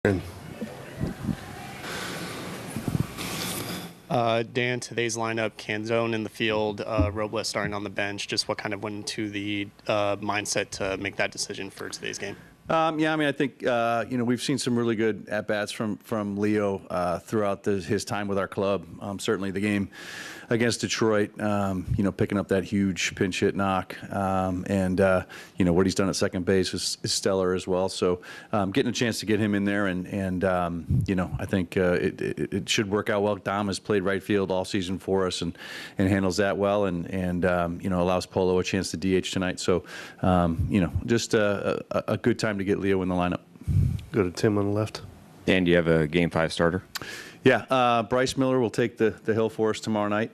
Dan, today's lineup, Canzone in the field, Robles starting on the bench. Just what kind of went into the mindset to make that decision for today's game? Yeah, I mean, I think we've seen some really good at bats from Leo throughout his time with our club. Certainly, the game against Detroit, picking up that huge pinch hit knock, and what he's done at second base is stellar as well. So, getting a chance to get him in there, and I think it should work out well. Dom has played right field all season for us, and handles that well, and allows Polo a chance to DH tonight. So, just a good time to get Leo in the lineup. Go to Tim on the left. Dan, do you have a Game 5 starter? Yeah, Bryce Miller will take the hill for us tomorrow night.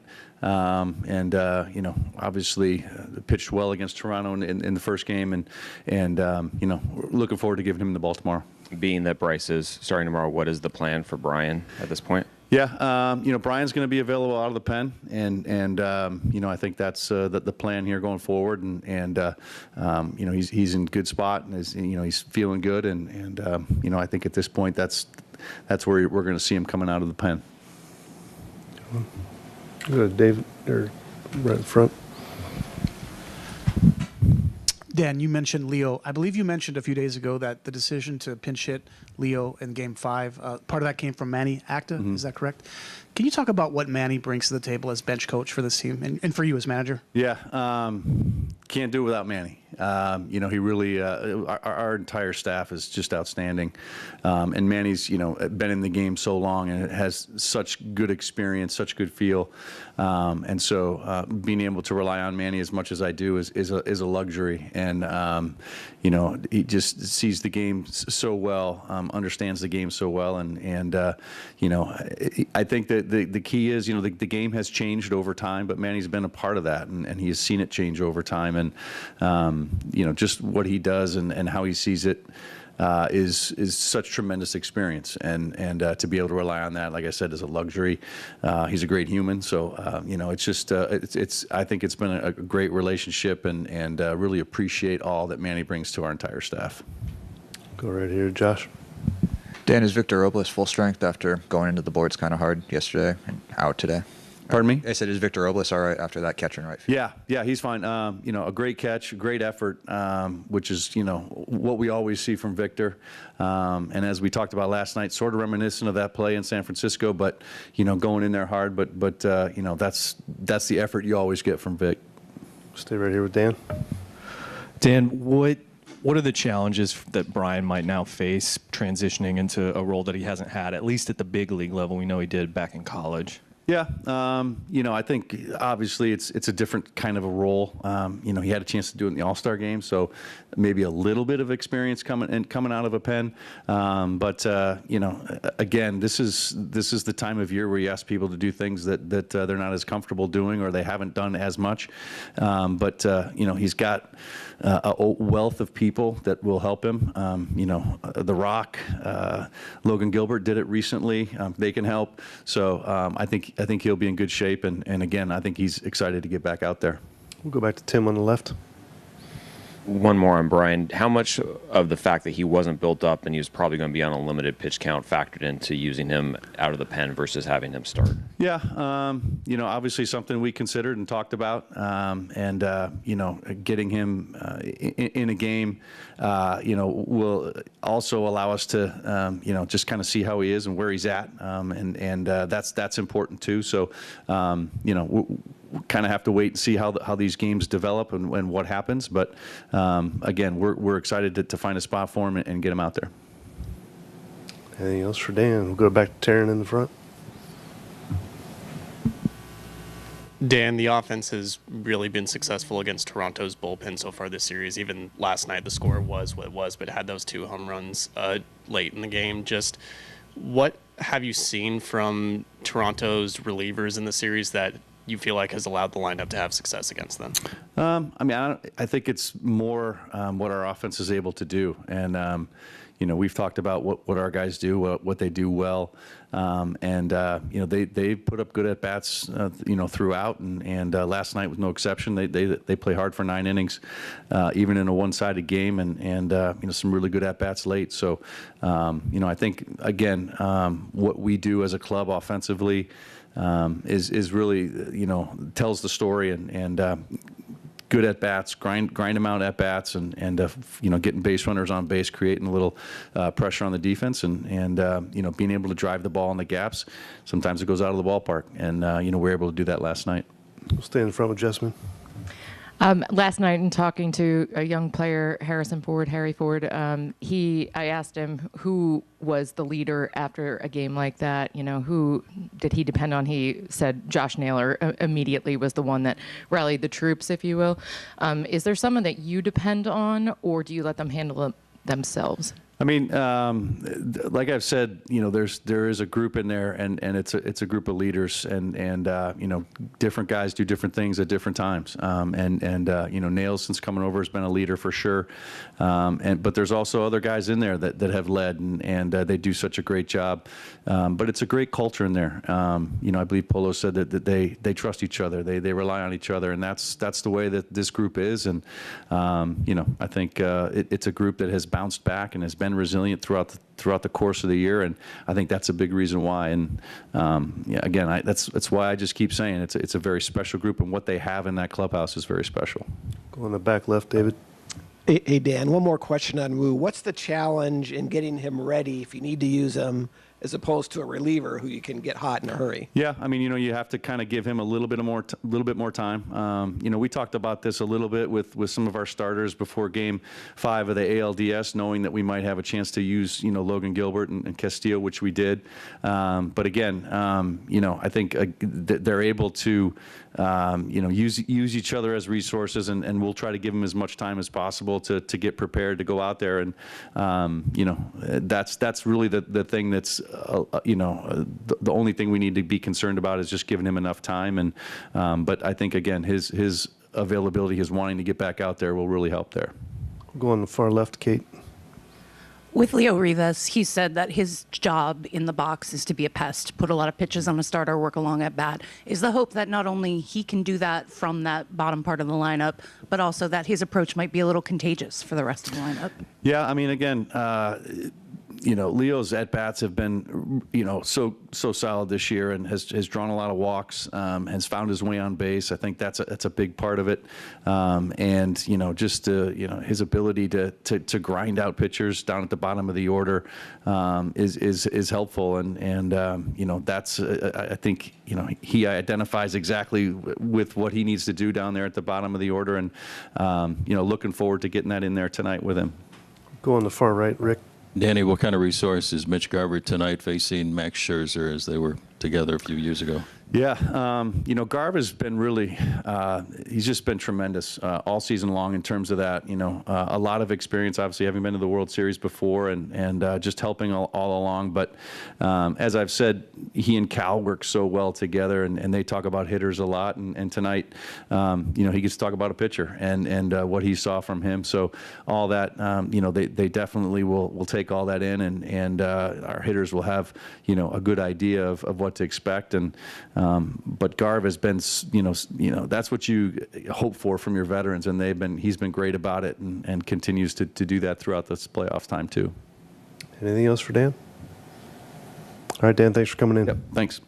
Obviously pitched well against Toronto in the first game, and looking forward to giving him the ball tomorrow. Being that Bryce is starting tomorrow, what is the plan for Brian at this point? Yeah, Brian's going to be available out of the pen, and I think that's the plan here going forward, and he's in good spot, and he's feeling good, and I think at this point that's where we're going to see him coming out of the pen. Go to David, or right in front. Dan, you mentioned Leo. I believe you mentioned a few days ago that the decision to pinch hit Leo in Game 5, part of that came from Manny Acta. Mm-hmm. Is that correct? Can you talk about what Manny brings to the table as bench coach for this team and for you as manager? Yeah, can't do it without Manny. He really, our entire staff is just outstanding. And Manny's, been in the game so long and has such good experience, such good feel. And so being able to rely on Manny as much as I do is a luxury. And, he just sees the game so well, understands the game so well. And I think that the key is, the game has changed over time, but Manny's been a part of that, and he has seen it change over time. And, just what he does and how he sees it is such tremendous experience. And to be able to rely on that, like I said, is a luxury. He's a great human. So, it's just, I think it's been a great relationship, and really appreciate all that Manny brings to our entire staff. Go right here, Josh. Dan, is Victor Robles full strength after going into the boards kind of hard yesterday and out today? Pardon me? I said, is Victor Robles all right after that catch in right field? Yeah, he's fine. A great catch, a great effort, which is, what we always see from Victor. And as we talked about last night, sort of reminiscent of that play in San Francisco, but, going in there hard. But that's the effort you always get from Vic. Stay right here with Dan. Dan, what are the challenges that Brian might now face transitioning into a role that he hasn't had, at least at the big league level? We know he did back in college. Yeah, I think obviously it's a different kind of a role. He had a chance to do it in the All-Star game, so maybe a little bit of experience coming out of a pen. But again, this is the time of year where you ask people to do things that they're not as comfortable doing, or they haven't done as much. But he's got a wealth of people that will help him. The Rock, Logan Gilbert did it recently. They can help. So I think he'll be in good shape. And again, I think he's excited to get back out there. We'll go back to Tim on the left. One more on Brian. How much of the fact that he wasn't built up and he was probably going to be on a limited pitch count factored into using him out of the pen versus having him start? Yeah, obviously something we considered and talked about, and getting him in a game, will also allow us to, just kind of see how he is and where he's at, and that's important too. So, we kind of have to wait and see how these games develop and what happens. But again, we're excited to find a spot for him and get him out there. Anything else for Dan? We'll go back to Taryn in the front. Dan, the offense has really been successful against Toronto's bullpen so far this series. Even last night, the score was what it was, but had those 2 home runs late in the game. Just what have you seen from Toronto's relievers in the series that you feel like has allowed the lineup to have success against them? I think it's more what our offense is able to do. And, we've talked about what our guys do, what they do well. They put up good at bats, throughout, and last night was no exception. They play hard for 9 innings, even in a one-sided game, and some really good at bats late. So, I think again, what we do as a club offensively is really tells the story, and good at bats, grind them out at bats, and getting base runners on base, creating a little pressure on the defense, and being able to drive the ball in the gaps. Sometimes it goes out of the ballpark, and we were able to do that last night. We'll stay in front with Jessamine. Last night, in talking to a young player, Harry Ford, I asked him who was the leader after a game like that. Who did he depend on? He said Josh Naylor immediately was the one that rallied the troops, if you will. Is there someone that you depend on, or do you let them handle it themselves? I mean, like I've said, there is a group in there, and it's a group of leaders, and different guys do different things at different times. Nails, since coming over, has been a leader for sure. But there's also other guys in there that have led, and they do such a great job. But it's a great culture in there. I believe Polo said that they trust each other, they rely on each other, and that's the way that this group is. And I think it's a group that has bounced back and has been resilient throughout the course of the year, and I think that's a big reason why. And again, that's why I just keep saying it's a very special group, and what they have in that clubhouse is very special. Go on the back left, David. Hey, Dan, one more question on Wu. What's the challenge in getting him ready if you need to use him, as opposed to a reliever who you can get hot in a hurry? Yeah, I mean, you have to kind of give him a little bit more time. We talked about this a little bit with some of our starters before Game 5 of the ALDS, knowing that we might have a chance to use Logan Gilbert and Castillo, which we did. But again, I think they're able to use each other as resources, and we'll try to give them as much time as possible to get prepared to go out there. And that's really the thing that's the only thing we need to be concerned about is just giving him enough time. And but I think again his availability, his wanting to get back out there will really help there. Go on the far left, Kate. With Leo Rivas, he said that his job in the box is to be a pest, put a lot of pitches on a starter, work along at bat. Is the hope that not only he can do that from that bottom part of the lineup, but also that his approach might be a little contagious for the rest of the lineup? Yeah, I mean, again, Leo's at-bats have been, so solid this year, and has drawn a lot of walks, has found his way on base. I think that's a big part of it. His ability to grind out pitchers down at the bottom of the order is helpful. That's, I think, he identifies exactly with what he needs to do down there at the bottom of the order, and, looking forward to getting that in there tonight with him. Go on the far right, Rick. Danny, what kind of resource is Mitch Garver tonight facing Max Scherzer as they were together a few years ago? Yeah, Garva's been really, he's just been tremendous all season long in terms of that. A lot of experience, obviously, having been to the World Series before, and just helping all along. But as I've said, he and Cal work so well together, and they talk about hitters a lot. And tonight, he gets to talk about a pitcher and what he saw from him. So all that, they definitely will take all that in, and our hitters will have, a good idea of what to expect. But Garv has been, that's what you hope for from your veterans, and he's been great about it, and continues to do that throughout this playoff time too. Anything else for Dan? All right, Dan, thanks for coming in. Yep, thanks.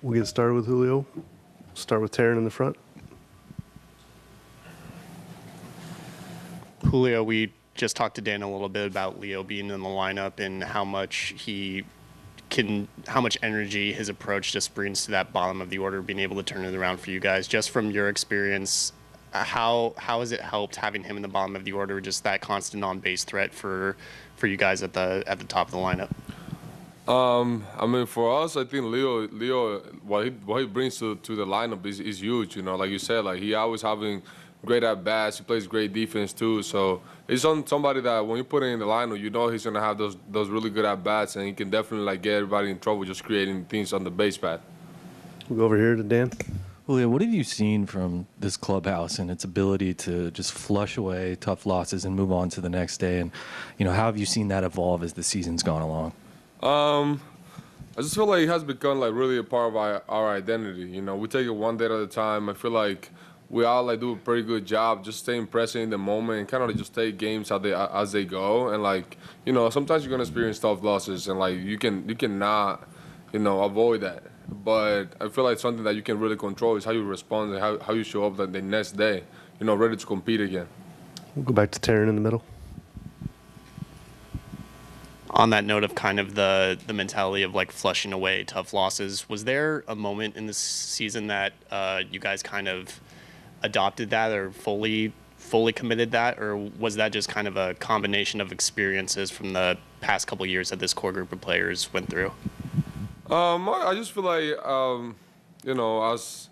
We'll get started with Julio. Start with Taryn in the front. Julio, we just talked to Dan a little bit about Leo being in the lineup and how much energy his approach just brings to that bottom of the order, being able to turn it around for you guys. Just from your experience, how has it helped having him in the bottom of the order, just that constant on base threat for you guys at the top of the lineup? I mean, for us, I think Leo, what he brings to the lineup is huge. You know, like you said, like he always having great at bats. He plays great defense too. So he's somebody that when you put him in the lineup, you know he's gonna have those really good at bats, and he can definitely like get everybody in trouble just creating things on the base pad. We'll go over here to Dan. Julio, what have you seen from this clubhouse and its ability to just flush away tough losses and move on to the next day? And, you know, how have you seen that evolve as the season's gone along? I just feel like it has become like really a part of our identity. You know, we take it one day at a time. I feel like we all like do a pretty good job just staying present in the moment and kind of just take games as they go. And like, you know, sometimes you're gonna experience tough losses, and like you cannot, you know, avoid that. But I feel like something that you can really control is how you respond and how you show up the next day, you know, ready to compete again. We'll go back to Taryn in the middle. On that note of kind of the mentality of like flushing away tough losses, was there a moment in this season that you guys kind of adopted that or fully committed that, or was that just kind of a combination of experiences from the past couple of years that this core group of players went through? I just feel like, you know, as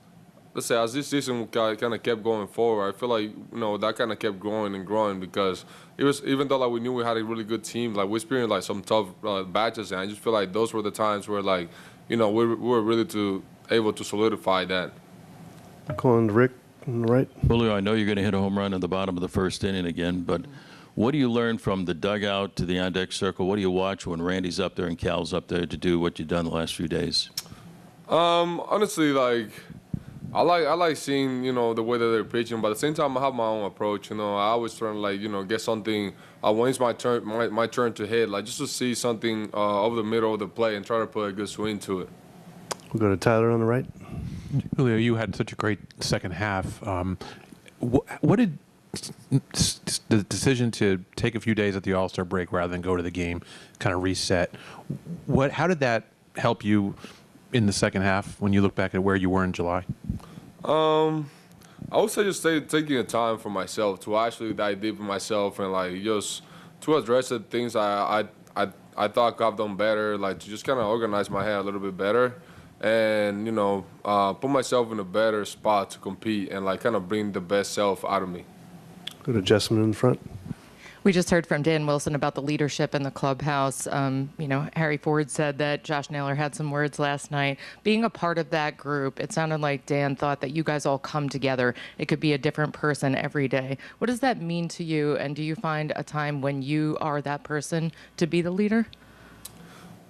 this season kind of kept going forward, I feel like, you know, that kind of kept growing and growing, because it was, even though like we knew we had a really good team, like we experienced like some tough batches, and I just feel like those were the times where like, you know, we were really able to solidify that. Calling Rick on the right. Julio, I know you're going to hit a home run in the bottom of the first inning again, but what do you learn from the dugout to the on-deck circle? What do you watch when Randy's up there and Cal's up there to do what you've done the last few days? Honestly, like I like seeing, you know, the way that they're pitching, but at the same time I have my own approach. You know, I always try to like, you know, get something when it's my turn to hit, like just to see something over the middle of the plate and try to put a good swing to it. We'll go to Tyler on the right. Julio, you had such a great second half. What did the decision to take a few days at the All-Star break rather than go to the game kind of reset? How did that help you in the second half when you look back at where you were in July? I would say just taking the time for myself to actually dive deep in myself and like just to address the things I thought could have done better, like to just kind of organize my head a little bit better, and you know put myself in a better spot to compete and like kind of bring the best self out of me. Go to Jessamine in front. We just heard from Dan Wilson about the leadership in the clubhouse. You know, Harry Ford said that Josh Naylor had some words last night. Being a part of that group, it sounded like Dan thought that you guys all come together. It could be a different person every day. What does that mean to you? And do you find a time when you are that person to be the leader?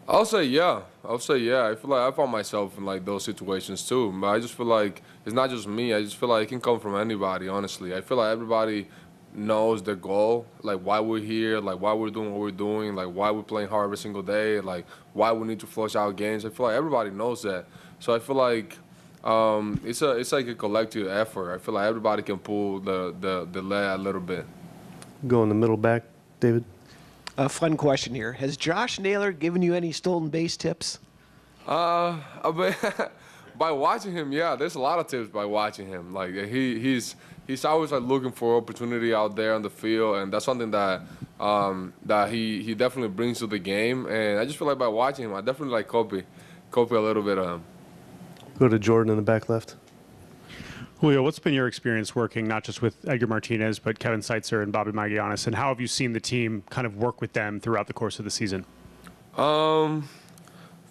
I'll say yeah. I feel like I found myself in like those situations too. But I just feel like it's not just me. I just feel like it can come from anybody, honestly. I feel like everybody knows the goal, like why we're here, like why we're doing what we're doing, like why we're playing hard every single day, like why we need to flush out games. I feel like everybody knows that. So I feel like it's like a collective effort. I feel like everybody can pull the lead a little bit. Go in the middle back, David. A fun question here. Has Josh Naylor given you any stolen base tips? By watching him, yeah, there's a lot of tips by watching him. Like he's always like looking for opportunity out there on the field, and that's something that he definitely brings to the game. And I just feel like by watching him, I definitely like copy a little bit of him. Go to Jordan in the back left. Julio, what's been your experience working not just with Edgar Martinez, but Kevin Seitzer and Bobby Magianis, and how have you seen the team kind of work with them throughout the course of the season? I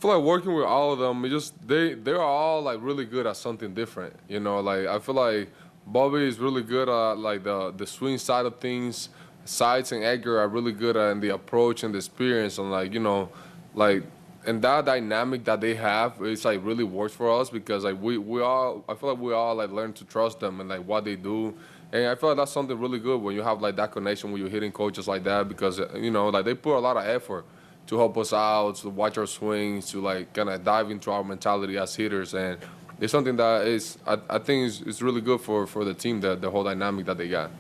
feel like working with all of them, they're all like really good at something different. You know, like I feel like Bobby is really good at like the swing side of things. Seitz and Edgar are really good at the approach and the experience, and like, you know, like. And that dynamic that they have, it's like really works for us, because like I feel like we all like learn to trust them and like what they do. And I feel like that's something really good when you have like that connection with your hitting coaches like that, because you know, like they put a lot of effort to help us out, to watch our swings, to like kind of dive into our mentality as hitters. And it's something that is, I think is really good for the team, the whole dynamic that they got.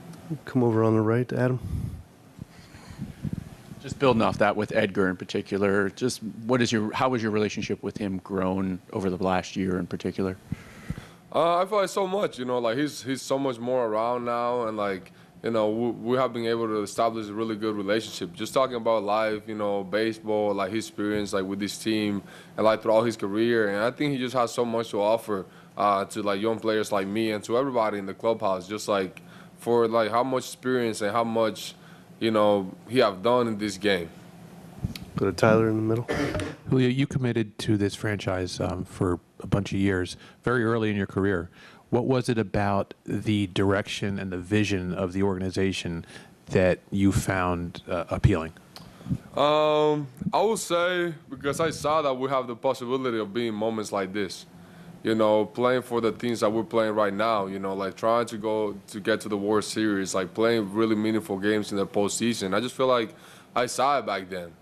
Come over on the right, Adam. Just building off that with Edgar in particular, just how has your relationship with him grown over the last year in particular? I feel like so much, like he's so much more around now, and like, we have been able to establish a really good relationship. Just talking about life, baseball, like his experience, like with this team, and like throughout his career, and I think he just has so much to offer to like young players like me and to everybody in the clubhouse. Just like for like how much experience and how much, he have done in this game. Go to Tyler in the middle. Julio, you committed to this franchise for a bunch of years, very early in your career. What was it about the direction and the vision of the organization that you found appealing? I would say because I saw that we have the possibility of being moments like this. Playing for the teams that we're playing right now, like trying to get to the World Series, like playing really meaningful games in the postseason. I just feel like I saw it back then.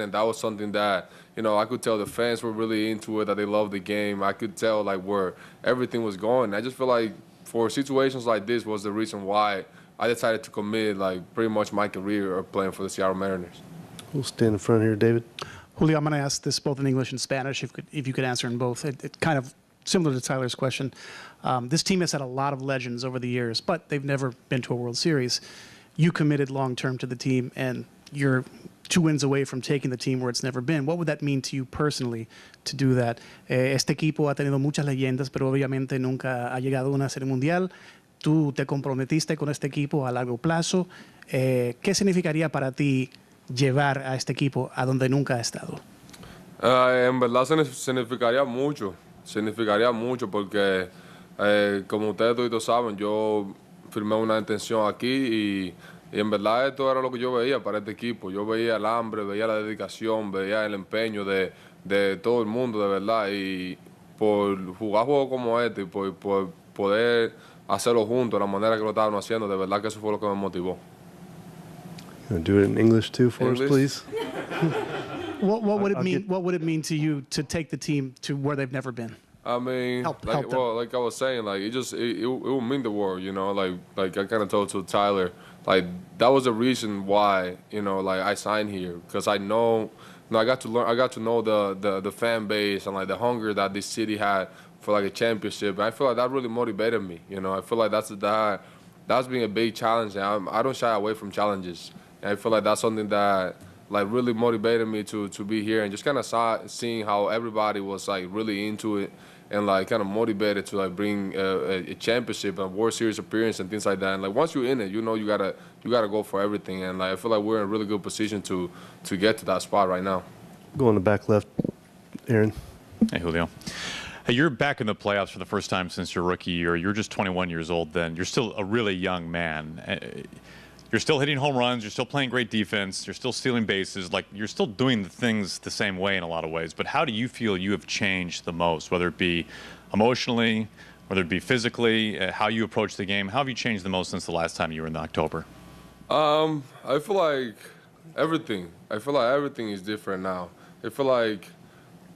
And that was something that, I could tell the fans were really into it, that they loved the game. I could tell, like, where everything was going. I just feel like for situations like this was the reason why I decided to commit, like, pretty much my career of playing for the Seattle Mariners. We'll stand in front here, David. Julio, I'm going to ask this both in English and Spanish, if you could answer in both. It kind of similar to Tyler's question. This team has had a lot of legends over the years, but they've never been to a World Series. You committed long-term to the team, and you're 2 wins away from taking the team where it's never been. What would that mean to you personally to do that? Este equipo ha tenido muchas leyendas, pero obviamente nunca ha llegado a una serie mundial. Tú te comprometiste con este equipo a largo plazo. ¿Qué significaría para ti llevar a este equipo a donde nunca ha estado? En verdad significaría mucho porque como ustedes todos saben, yo firmé una intención aquí y en verdad esto era lo que yo veía para este equipo. Yo veía el hambre, veía la dedicación, veía el empeño de todo el mundo, de verdad. Y por jugar juegos como este y por poder hacerlo juntos, de la manera que lo estaban haciendo, de verdad que eso fue lo que me motivó. You want to do it in English too for us, please? What would it mean? What would it mean to you to take the team to where they've never been? I mean, help like I was saying, like it will mean the world, like I kind of told to Tyler, like that was the reason why, like I signed here, because I know, I got to know the fan base and like the hunger that this city had for like a championship, and I feel like that really motivated me. I feel like that's been a big challenge, and I don't shy away from challenges, and I feel like that's something that like really motivated me to be here, and just kind of seeing how everybody was like really into it and like kind of motivated to like bring a championship and World Series appearance and things like that. And like once you're in it, you gotta go for everything. And like I feel like we're in a really good position to get to that spot right now. Go on the back left, Aaron. Hey, Julio. Hey, you're back in the playoffs for the first time since your rookie year. You're just 21 years old then. You're still a really young man. You're still hitting home runs. You're still playing great defense. You're still stealing bases. Like, you're still doing the things the same way in a lot of ways. But how do you feel you have changed the most, whether it be emotionally, whether it be physically, how you approach the game? How have you changed the most since the last time you were in October? I feel like everything. Is different now. I feel like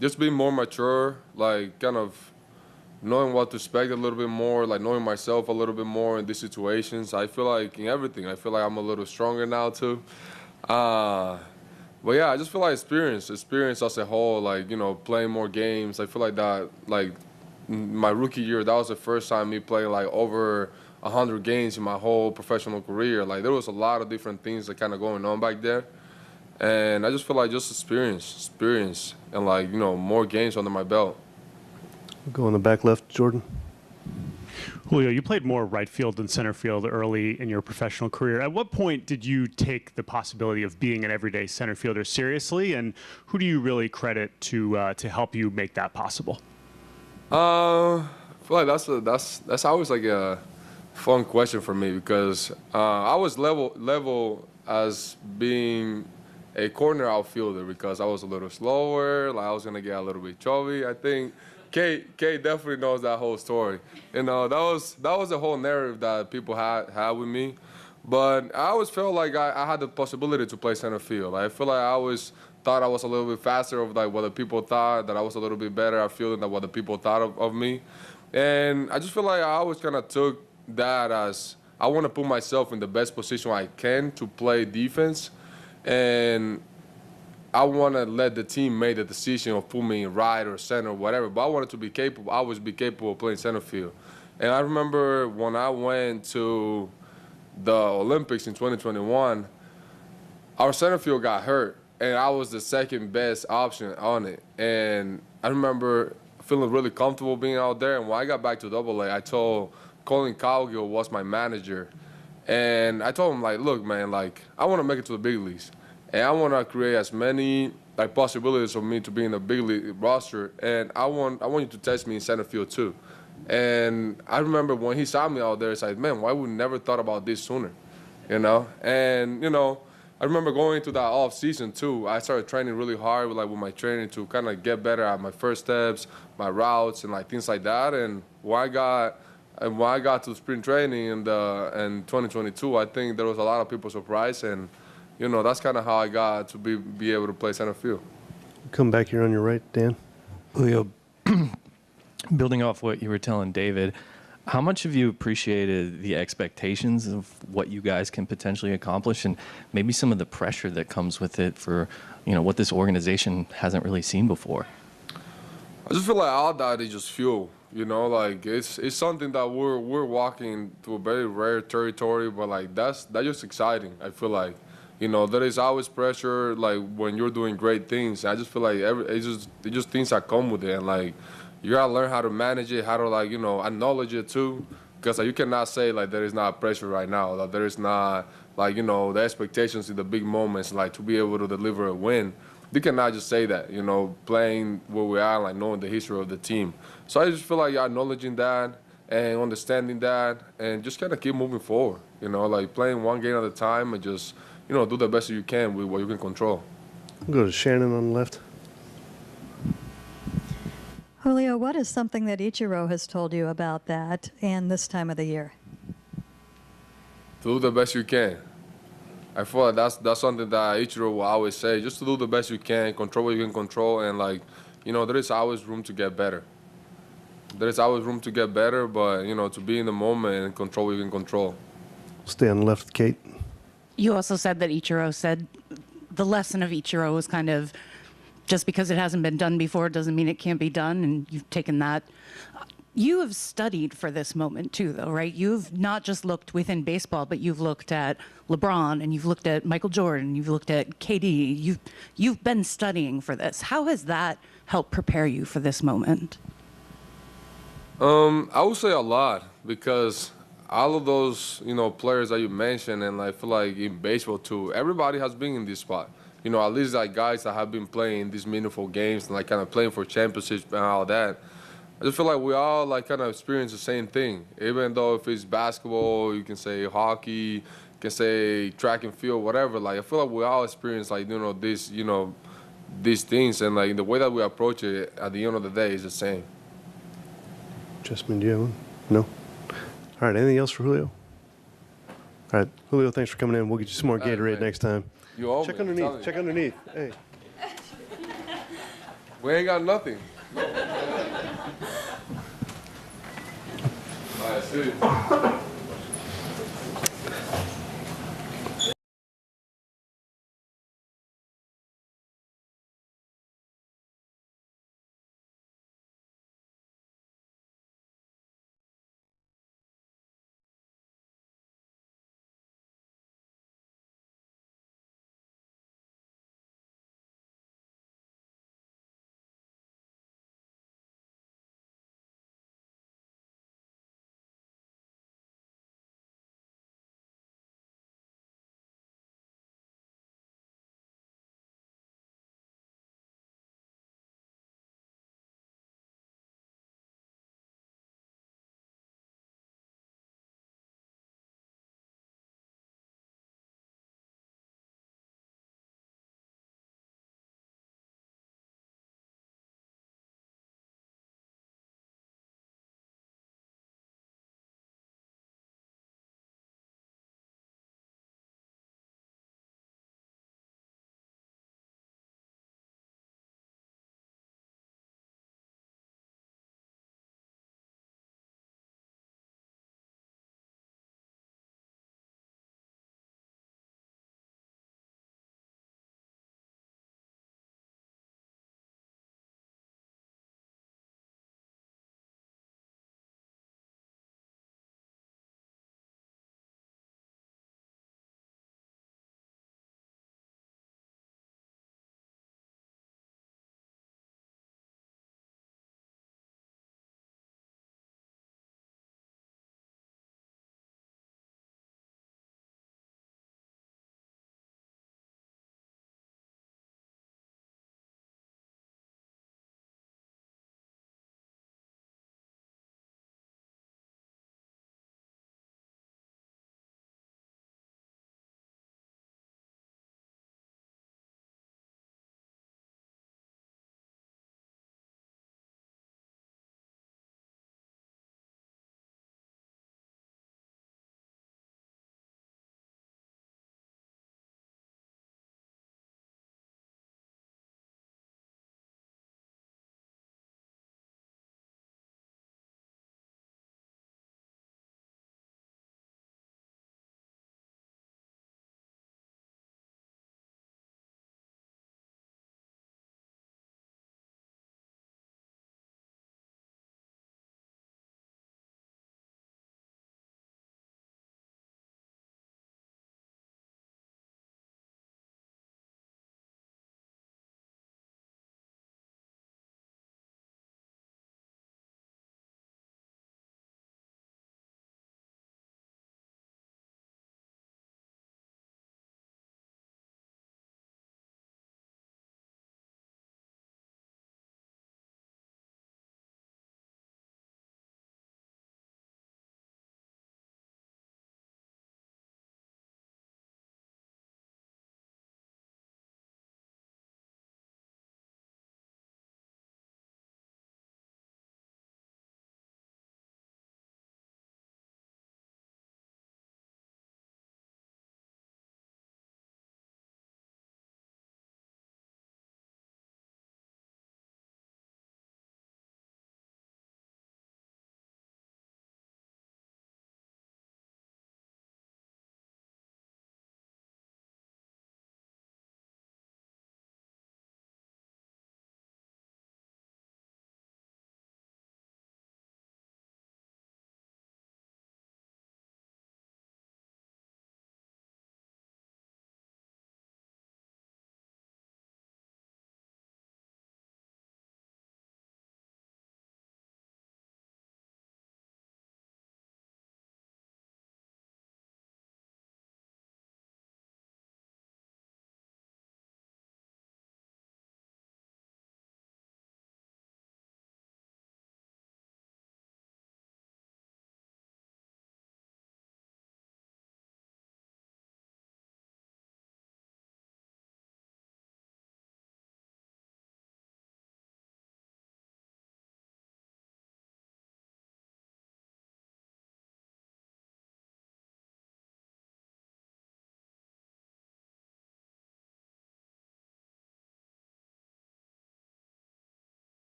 just being more mature, like kind of knowing what to expect a little bit more, like knowing myself a little bit more in these situations. I feel like in everything, I feel like I'm a little stronger now too. But yeah, I just feel like experience as a whole, like, playing more games. I feel like that, like my rookie year, that was the first time me playing like over 100 games in my whole professional career. Like there was a lot of different things that kind of going on back there. And I just feel like just experience and like, more games under my belt. Go on the back left, Jordan. Julio, you played more right field than center field early in your professional career. At what point did you take the possibility of being an everyday center fielder seriously, and who do you really credit to help you make that possible? I feel like that's always like a fun question for me because I was level as being a corner outfielder because I was a little slower, like I was gonna get a little bit chubby. I think Kate definitely knows that whole story. That was the whole narrative that people had with me. But I always felt like I had the possibility to play center field. I feel like I always thought I was a little bit faster of like what the people thought, that I was a little bit better at fielding than what the people thought of me. And I just feel like I always kind of took that as I want to put myself in the best position I can to play defense. And I want to let the team make the decision of put me in right or center or whatever. But I wanted to be capable. I always be capable of playing center field. And I remember when I went to the Olympics in 2021, our center field got hurt, and I was the second best option on it. And I remember feeling really comfortable being out there. And when I got back to AA, I told Colin Cowgill was my manager. And I told him, like, look, man, like, I want to make it to the big leagues. And I want to create as many like possibilities for me to be in the big league roster. And I want you to test me in center field too. And I remember when he saw me out there, it's like, man, why would we never thought about this sooner? You know? And, you know, I remember going into that off season too. I started training really hard with my training to kind of get better at my first steps, my routes, and like things like that. And when I got to spring training in 2022, I think there was a lot of people surprised, and you know that's kind of how I got to be able to play center field. Come back here on your right, Dan. Julio, building off what you were telling David, how much have you appreciated the expectations of what you guys can potentially accomplish, and maybe some of the pressure that comes with it for, you know, what this organization hasn't really seen before? I just feel like all that is just fuel. You know, like it's something that we're walking to a very rare territory, but like that's just exciting. I feel like, you know, there is always pressure like when you're doing great things. I just feel like it's just things that come with it, and like you gotta learn how to manage it, how to like, you know, acknowledge it too, because like, you cannot say like there is not pressure right now, that there is not like, you know, the expectations in the big moments, like to be able to deliver a win. You cannot just say that, you know, playing where we are, like knowing the history of the team. So I just feel like acknowledging that and understanding that and just kind of keep moving forward, you know, like playing one game at a time and just, you know, do the best you can with what you can control. We'll go to Shannon on the left. Julio, what is something that Ichiro has told you about that and this time of the year? Do the best you can. I feel like that's something that Ichiro will always say, just to do the best you can, control what you can control, and like, you know, there is always room to get better. There is always room to get better, but, you know, to be in the moment and control what you can control. Stay on the left, Kate. You also said that Ichiro said the lesson of Ichiro was kind of just because it hasn't been done before doesn't mean it can't be done, and you've taken that. You have studied for this moment too, though, right? You've not just looked within baseball, but you've looked at LeBron, and you've looked at Michael Jordan, you've looked at KD. You've been studying for this. How has that helped prepare you for this moment? I would say a lot, because all of those, you know, players that you mentioned, and I feel like in baseball too, everybody has been in this spot. You know, at least like guys that have been playing these meaningful games and like kind of playing for championships and all that. I just feel like we all like kind of experience the same thing. Even though if it's basketball, you can say hockey, you can say track and field, whatever. Like I feel like we all experience like, you know, these things, and like the way that we approach it at the end of the day is the same. Jasmine, do you have one? No? All right, anything else for Julio? All right, Julio, thanks for coming in. We'll get you some more Gatorade next time. You owe Check me, underneath. Check underneath. Hey. We ain't got nothing. I see.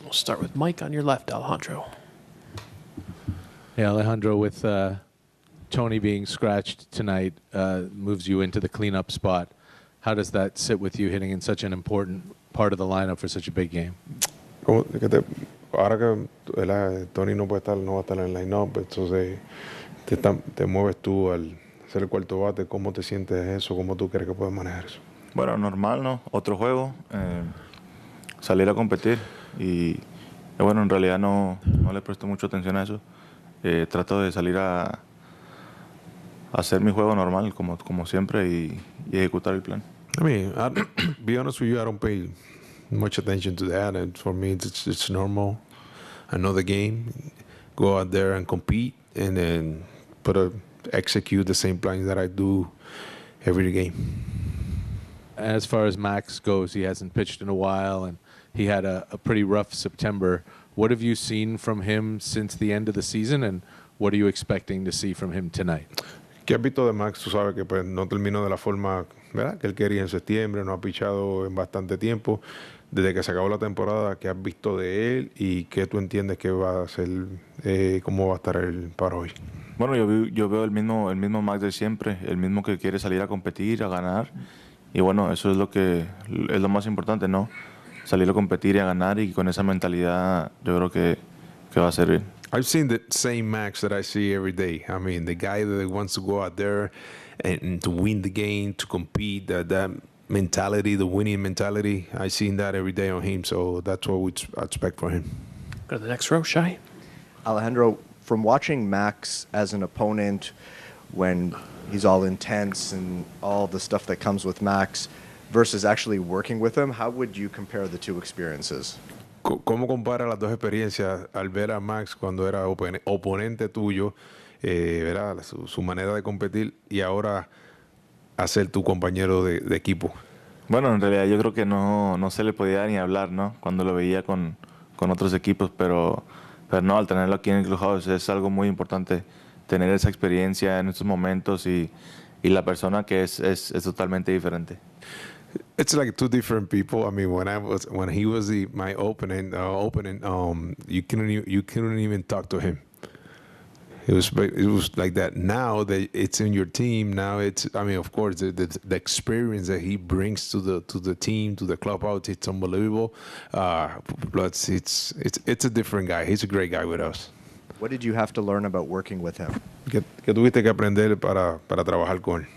We'll start with Mike on your left, Alejandro. Yeah, Alejandro, with Tony being scratched tonight, moves you into the cleanup spot. How does that sit with you hitting in such an important part of the lineup for such a big game? Ahora que Tony no va a estar en el line-up, entonces te mueves tú al ser el cuarto bate. ¿Cómo te sientes eso? ¿Cómo tú crees que puedes manejar eso? Bueno, normal, ¿no? Otro juego, salir a competir y bueno, en realidad no le presto mucha atención a eso. Trato de salir a hacer mi juego normal, como siempre, y ejecutar el plan. I mean, be honest with you, I don't pay much attention to that, and for me, it's normal. I know the game, go out there and compete, and then execute the same plan that I do every game. As far as Max goes, he hasn't pitched in a while, and he had a pretty rough September. What have you seen from him since the end of the season, and what are you expecting to see from him tonight? ¿Qué has visto de Max? Tú sabes que pues, no terminó de la forma, ¿verdad?, que él quería en septiembre, no ha pichado en bastante tiempo. Desde que se acabó la temporada, ¿qué has visto de él y qué tú entiendes que va a ser, cómo va a estar él para hoy? Bueno, yo veo el mismo Max de siempre, el mismo que quiere salir a competir, a ganar. Y bueno, eso es lo más importante, ¿no? Salir a competir y a ganar, y con esa mentalidad yo creo que va a servir. I've seen the same Max that I see every day. I mean, the guy that wants to go out there and to win the game, to compete, that mentality, the winning mentality, I've seen that every day on him, so that's what we expect for him. Go to the next row, Shai. Alejandro, from watching Max as an opponent when he's all intense and all the stuff that comes with Max versus actually working with him, how would you compare the two experiences? ¿Cómo compara las dos experiencias al ver a Max cuando era oponente tuyo, ¿verdad? Su manera de competir, y ahora a ser tu compañero de equipo? Bueno, en realidad yo creo que no se le podía ni hablar, ¿no? Cuando lo veía con otros equipos, pero no, al tenerlo aquí en el Clubhouse es algo muy importante, tener esa experiencia en estos momentos y la persona que es totalmente diferente. It's like two different people. I mean, when he was my opening, you couldn't even talk to him. It was like that. Now that it's in your team, now it's. I mean, of course, the experience that he brings to the team, to the clubhouse, it's unbelievable. But it's a different guy. He's a great guy with us. What did you have to learn about working with him? ¿Qué tuviste que aprender para trabajar con él?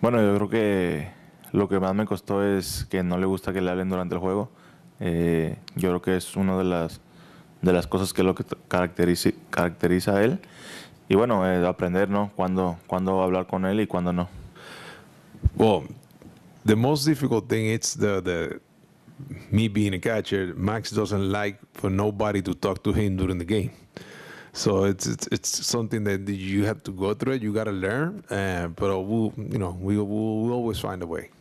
Bueno, yo creo que lo que más me costó es que no le gusta que le hablen durante el juego. Yo creo que es una de las cosas que lo que caracteriza a él. Y bueno, aprender, ¿no? Cuándo hablar con él y cuándo no. Well, the most difficult thing is me being a catcher. Max doesn't like for nobody to talk to him during the game. So it's something that you have to go through it. You got to learn, but we'll always find a way.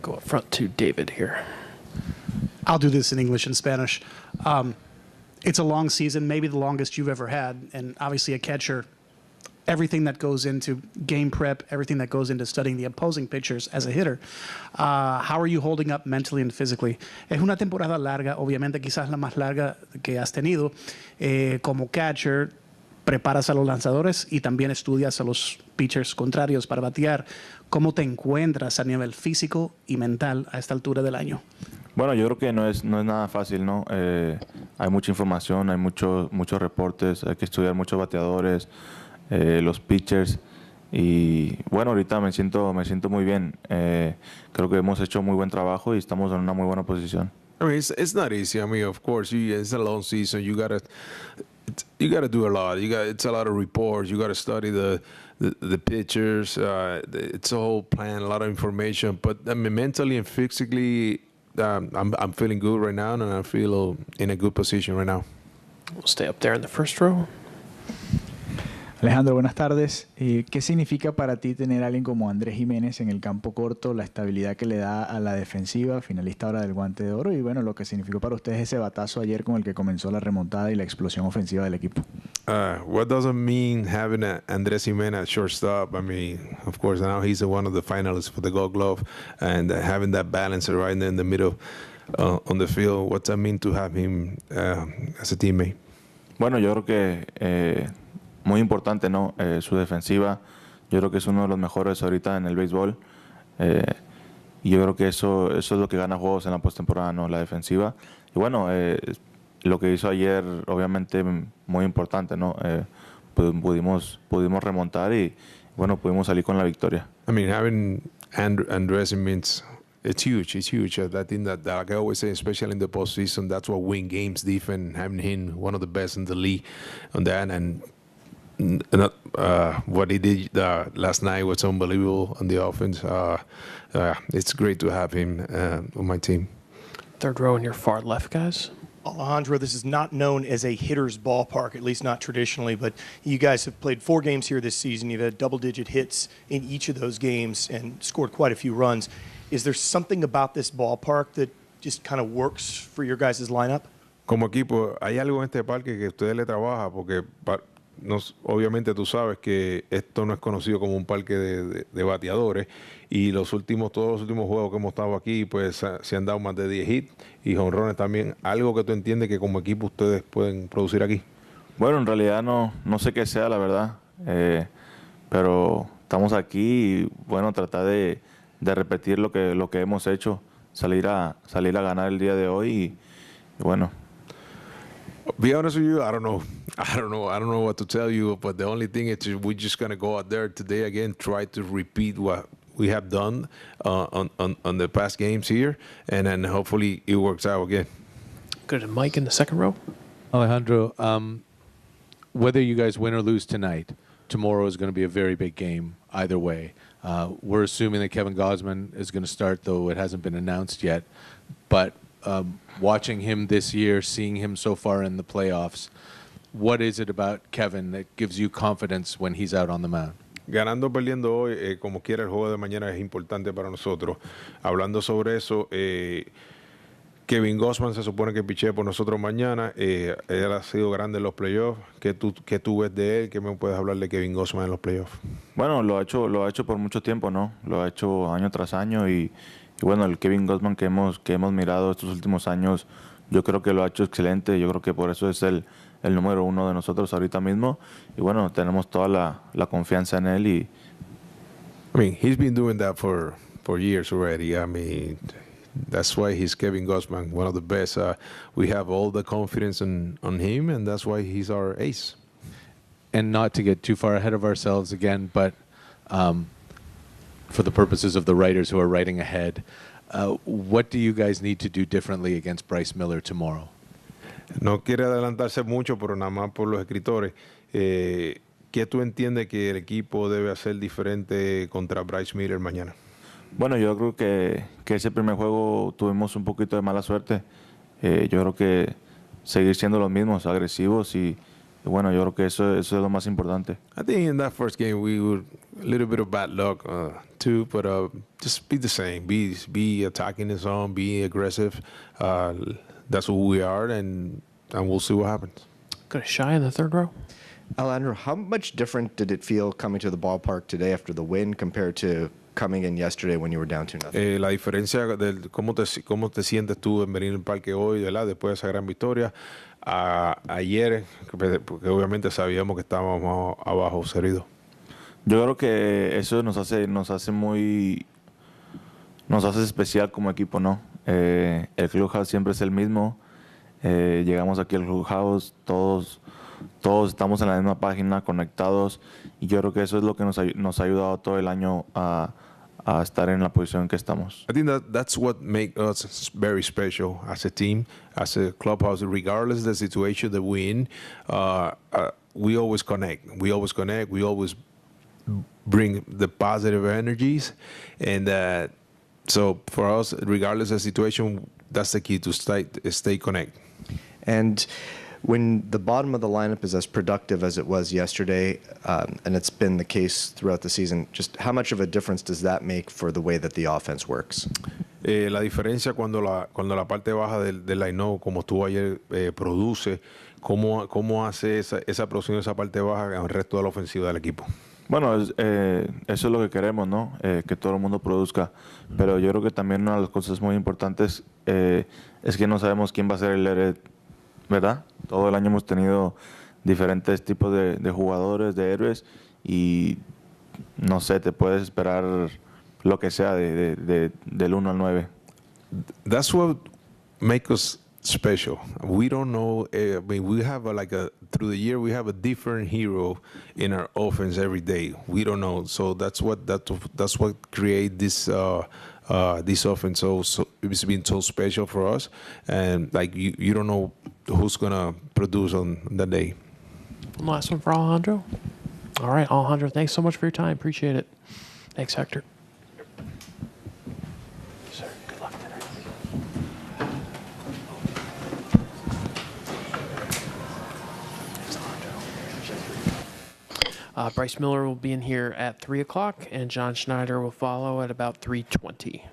Go up front to David here. I'll do this in English and Spanish. It's a long season, maybe the longest you've ever had, and obviously a catcher, everything that goes into game prep, everything that goes into studying the opposing pitchers as a hitter. How are you holding up mentally and physically? Es una temporada larga, obviamente quizás la más larga que has tenido. Como catcher, preparas a los lanzadores y también estudias a los pitchers contrarios para batear. ¿Cómo te encuentras a nivel físico y mental a esta altura del año? Bueno, yo creo que no es nada fácil, ¿no? Hay mucha información, hay muchos reportes, hay que estudiar muchos bateadores, los pitchers, y bueno, ahorita me siento muy bien. Creo que hemos hecho muy buen trabajo y estamos en una muy buena posición. I mean, it's not easy. I mean, of course, it's a long season. You gotta do a lot. It's a lot of reports. You gotta study the pitchers. It's a whole plan, a lot of information. But I mean, mentally and physically, I'm feeling good right now, and I feel in a good position right now. We'll stay up there in the first row. Alejandro, buenas tardes. ¿Qué significa para ti tener a alguien como Andrés Jiménez en el campo corto, la estabilidad que le da a la defensiva, finalista ahora del Guante de Oro, y bueno, lo que significó para ustedes ese batazo ayer con el que comenzó la remontada y la explosión ofensiva del equipo? What does it mean having Andrés Jiménez at shortstop? I mean, of course, now he's one of the finalists for the Gold Glove, and having that balance right in the middle. on the field. What's that mean to have him as a teammate? Bueno, yo creo que muy importante, ¿no? Su defensiva. Yo creo que es uno de los mejores ahorita en el béisbol. Y yo creo que eso es lo que gana juegos en la postemporada, ¿no? La defensiva. Y bueno, lo que hizo ayer, obviamente, muy importante, ¿no? Pudimos remontar y, bueno, pudimos salir con la victoria. I mean, having Andres means it's huge. It's huge. I think that like I always say, especially in the postseason, that's what win games. Defense, having him one of the best in the league on that, and what he did last night was unbelievable on the offense. It's great to have him on my team. Third row in your far left, guys. Alejandro, this is not known as a hitter's ballpark, at least not traditionally, but you guys have played 4 games here this season. You've had double-digit hits in each of those games and scored quite a few runs. Is there something about this ballpark that just kind of works for your guys' lineup? Como equipo, ¿hay algo en este parque que ustedes le trabaja? Porque obviamente tú sabes que esto no es conocido como un parque de bateadores y todos los últimos juegos que hemos estado aquí pues se han dado más de 10 hits y jonrones también. ¿Algo que tú entiendes que como equipo ustedes pueden producir aquí? Bueno, en realidad no sé qué sea, la verdad. Pero estamos aquí y, bueno, tratar de repetir lo que hemos hecho, salir a ganar el día de hoy y bueno. Be honest with you, I don't know what to tell you, but the only thing is we're just going to go out there today again, try to repeat what we have done on the past games here, and then hopefully it works out again. Good. And Mike in the second row. Alejandro, whether you guys win or lose tonight, tomorrow is going to be a very big game either way. We're assuming that Kevin Gausman is going to start, though it hasn't been announced yet. But watching him this year, seeing him so far in the playoffs, what is it about Kevin that gives you confidence when he's out on the mound? Ganando o perdiendo hoy, como quiera, el juego de mañana es importante para nosotros. Hablando sobre eso, Kevin Gausman se supone que piché por nosotros mañana. Él ha sido grande en los playoffs. ¿Qué tú ves de él? ¿Qué me puedes hablar de Kevin Gausman en los playoffs? Bueno, lo ha hecho por mucho tiempo, ¿no? Lo ha hecho año tras año y bueno, el Kevin Gausman que hemos mirado estos últimos años, yo creo que lo ha hecho excelente. Yo creo que por eso es el número 1 de nosotros ahorita mismo. Y bueno, tenemos toda la confianza en él. I mean, he's been doing that for years already. I mean, that's why he's Kevin Gausman, one of the best. We have all the confidence on him, and that's why he's our ace. And not to get too far ahead of ourselves again, but for the purposes of the writers who are writing ahead, what do you guys need to do differently against Bryce Miller tomorrow? No quiere adelantarse mucho, pero nada más por los escritores. ¿Qué tú entiendes que el equipo debe hacer diferente contra Bryce Miller mañana? Bueno, yo creo que ese primer juego tuvimos un poquito de mala suerte. Yo creo que seguir siendo los mismos, agresivos y bueno, yo creo que eso es lo más importante. I think in that first game we were a little bit of bad luck too, but just be the same. Be attacking the zone, be aggressive. That's who we are, and we'll see what happens. Go to Shy in the third row. Alejandro, how much different did it feel coming to the ballpark today after the win compared to coming in yesterday when you were down 2-0? La diferencia de cómo te sientes tú en venir al parque hoy, ¿verdad? Después de esa gran victoria, ayer, porque obviamente sabíamos que estábamos abajo, heridos. Yo creo que eso nos hace especial como equipo, ¿no? El clubhouse siempre es el mismo. Llegamos aquí al clubhouse, todos estamos en la misma página, conectados, y yo creo que eso es lo que nos ha ayudado todo el año a estar en la posición en que estamos. I think that's what makes us very special as a team, as a clubhouse. Regardless of the situation that we're in, we always connect. We always bring the positive energies, and so for us, regardless of the situation, that's the key to stay connected. And when the bottom of the lineup is as productive as it was yesterday, and it's been the case throughout the season, just how much of a difference does that make for the way that the offense works? La diferencia cuando la parte baja del line-up, como tú ayer, produce, cómo hace esa producción, esa parte baja en el resto de la ofensiva del equipo. Bueno, eso es lo que queremos, ¿no? Que todo el mundo produzca. Pero yo creo que también una de las cosas muy importantes es que no sabemos quién va a ser el héroe, ¿verdad? Todo el año hemos tenido diferentes tipos de jugadores, de héroes, y no sé, te puedes esperar lo que sea del 1 al 9. That's what makes us special. We don't know. I mean, we have through the year we have a different hero in our offense every day. We don't know, so that's what create this offense. So it's been so special for us, and like you don't know who's gonna produce on that day. One last one for Alejandro. All right, Alejandro, thanks so much for your time. Appreciate it. Thanks, Hector. Sir, good luck today. Bryce Miller will be in here at 3 o'clock, and John Schneider will follow at about 3:20.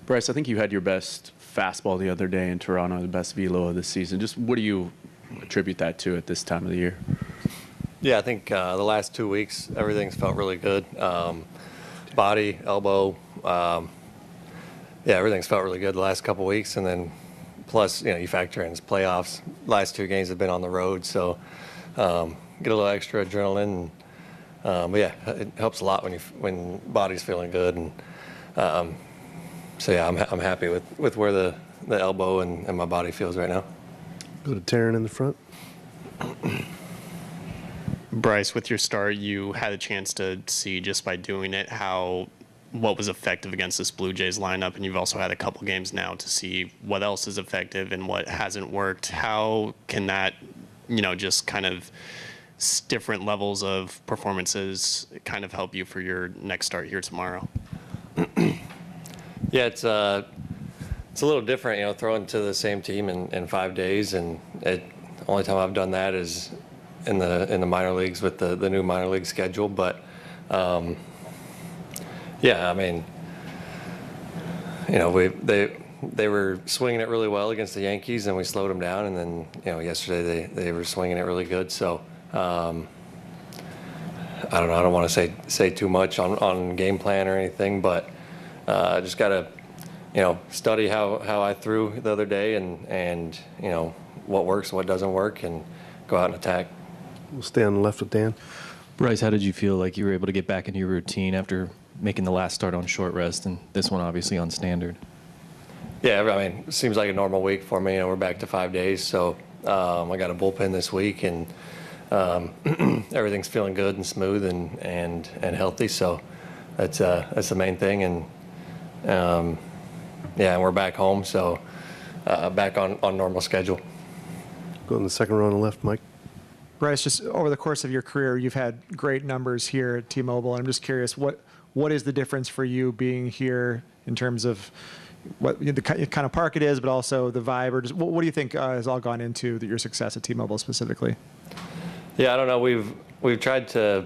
Bryce, I think you had your best fastball the other day in Toronto, the best velo of the season. Just what do you attribute that to at this time of the year? Yeah, I think the last 2 weeks, everything's felt really good. Body, elbow, everything's felt really good the last couple weeks. And then plus, you factor in playoffs. Last 2 games have been on the road, so get a little extra adrenaline. But yeah, it helps a lot when body's feeling good. And so yeah, I'm happy with where the elbow and my body feels right now. Go to Taryn in the front. Bryce, with your start, you had a chance to see just by doing it what was effective against this Blue Jays lineup, and you've also had a couple games now to see what else is effective and what hasn't worked. How can that, just kind of different levels of performances kind of help you for your next start here tomorrow? Yeah, it's a little different, throwing to the same team in 5 days, and the only time I've done that is in the minor leagues with the new minor league schedule. But yeah, I mean, they were swinging it really well against the Yankees, and we slowed them down. And then yesterday they were swinging it really good. So I don't know. I don't want to say too much on game plan or anything, but I just got to study how I threw the other day and what works and what doesn't work, and go out and attack. We'll stay on the left with Dan. Bryce, how did you feel like you were able to get back into your routine after making the last start on short rest and this one obviously on standard? Yeah, I mean, it seems like a normal week for me. We're back to 5 days, so I got a bullpen this week, and everything's feeling good and smooth and healthy. So that's the main thing. And and we're back home, so back on normal schedule. Go in the second row on the left, Mike. Bryce, just over the course of your career, you've had great numbers here at T-Mobile, and I'm just curious, what is the difference for you being here in terms of what the kind of park it is, but also the vibe, or just what do you think has all gone into your success at T-Mobile specifically? Yeah, I don't know. We've tried to,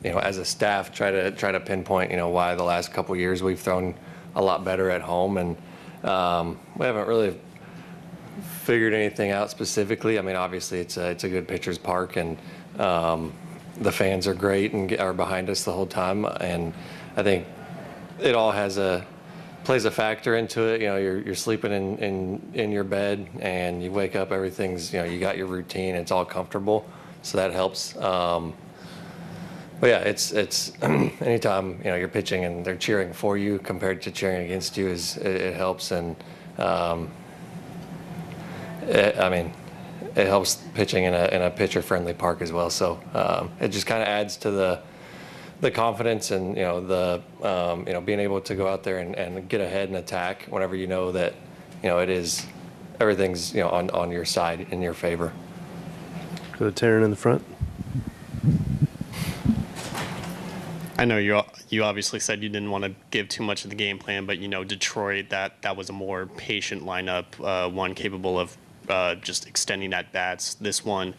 as a staff, try to pinpoint, why the last couple of years we've thrown a lot better at home, and we haven't really figured anything out specifically. I mean, obviously it's a good pitcher's park, and the fans are great and are behind us the whole time. And I think it all plays a factor into it. You're sleeping in your bed, and you wake up, everything's, you got your routine, it's all comfortable, so that helps. But yeah, it's anytime you're pitching and they're cheering for you compared to cheering against you, it helps. And it helps pitching in a pitcher-friendly park as well. So it just kind of adds to the confidence and being able to go out there and get ahead and attack whenever you know that everything's on your side, in your favor. Go to Taryn in the front. I know you obviously said you didn't want to give too much of the game plan, but Detroit, that was a more patient lineup, one capable of just extending at bats. This one,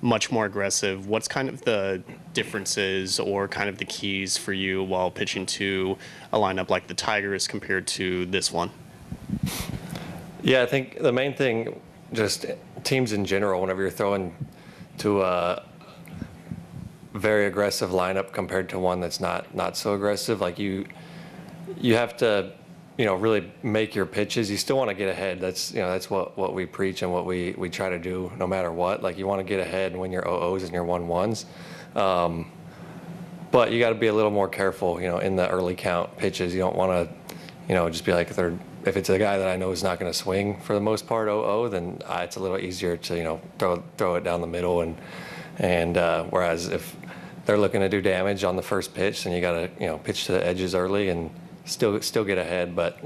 much more aggressive. What's kind of the differences or kind of the keys for you while pitching to a lineup like the Tigers compared to this one? Yeah, I think the main thing, just teams in general, whenever you're throwing to a very aggressive lineup compared to one that's not so aggressive, like you have to really make your pitches. You still want to get ahead. That's what we preach and what we try to do no matter what. Like, you want to get ahead and win your 0-0s and your 1-1s. But you got to be a little more careful, in the early count pitches. You don't want to, just be like, if it's a guy that I know is not going to swing for the most part 0-0, then it's a little easier to, throw it down the middle. And whereas if they're looking to do damage on the first pitch, then you got to, pitch to the edges early and still get ahead. But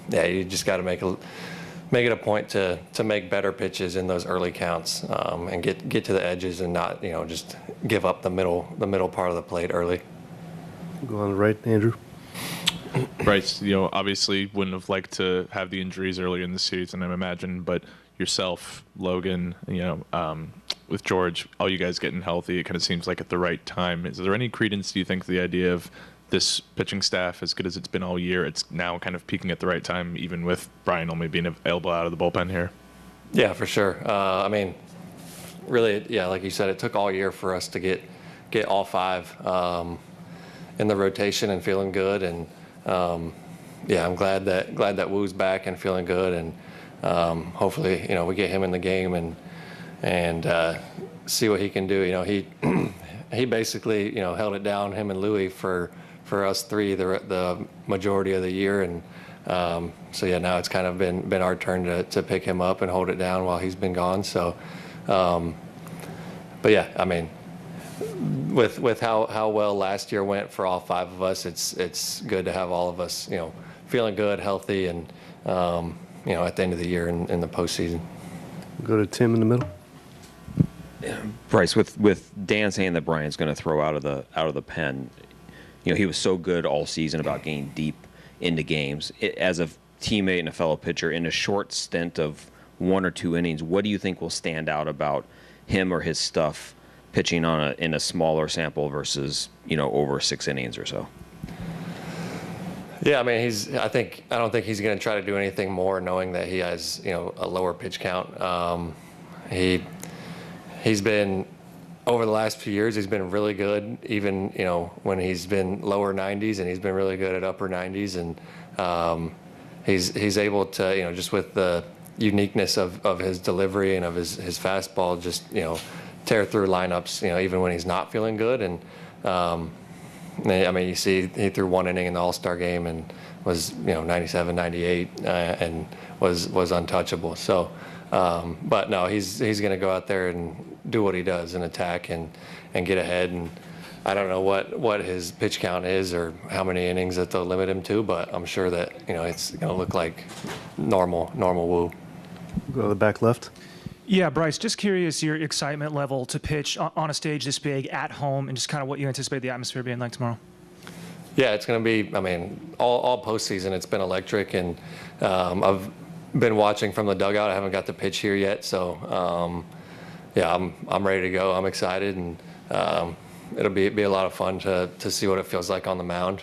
yeah, you just got to make it a point to make better pitches in those early counts, and get to the edges and not just give up the middle part of the plate early. Go on the right, Andrew. Bryce, obviously wouldn't have liked to have the injuries earlier in the season, I imagine, but yourself, Logan, with George, all you guys getting healthy, it kind of seems like at the right time. Is there any credence, do you think, to the idea of this pitching staff, as good as it's been all year, it's now kind of peaking at the right time, even with Brian only being available out of the bullpen here? Yeah, for sure. I mean, really, yeah, like you said, it took all year for us to get all five in the rotation and feeling good. And yeah, I'm glad that Woo's back and feeling good. And hopefully, we get him in the game and see what he can do. He basically, held it down, him and Louis, for us three the majority of the year. And so yeah, now it's kind of been our turn to pick him up and hold it down while he's been gone. So, but yeah, I mean, with how well last year went for all five of us, it's good to have all of us, feeling good, healthy, and at the end of the year in the postseason. Go to Tim in the middle. Bryce, with Dan saying that Brian's going to throw out of the pen, he was so good all season about getting deep into games. As a teammate and a fellow pitcher, in a short stint of 1 or 2 innings, what do you think will stand out about him or his stuff pitching in a smaller sample versus over 6 innings or so? Yeah, I mean, I don't think he's going to try to do anything more, knowing that he has a lower pitch count. He's been, over the last few years, he's been really good, even, when he's been lower 90s, and he's been really good at upper 90s. And he's able to, just with the uniqueness of his delivery and of his fastball, just, tear through lineups, even when he's not feeling good. And, I mean, you see he threw 1 inning in the All-Star game and was, 97, 98, and was untouchable. So, but no, he's going to go out there and do what he does and attack and get ahead. And I don't know what his pitch count is or how many innings that they'll limit him to, but I'm sure that it's going to look like normal Woo. Go to the back left. Yeah, Bryce, just curious your excitement level to pitch on a stage this big at home, and just kind of what you anticipate the atmosphere being like tomorrow. Yeah, it's going to be, I mean, all postseason it's been electric, and I've been watching from the dugout. I haven't got to pitch here yet, so yeah, I'm ready to go. I'm excited, and it'll be a lot of fun to see what it feels like on the mound.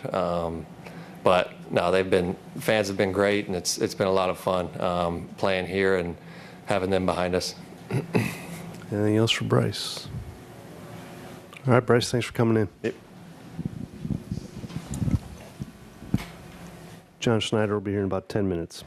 But no, fans have been great, and it's been a lot of fun playing here and having them behind us. Anything else for Bryce? All right, Bryce, thanks for coming in. Yep. John Schneider will be here in about 10 minutes.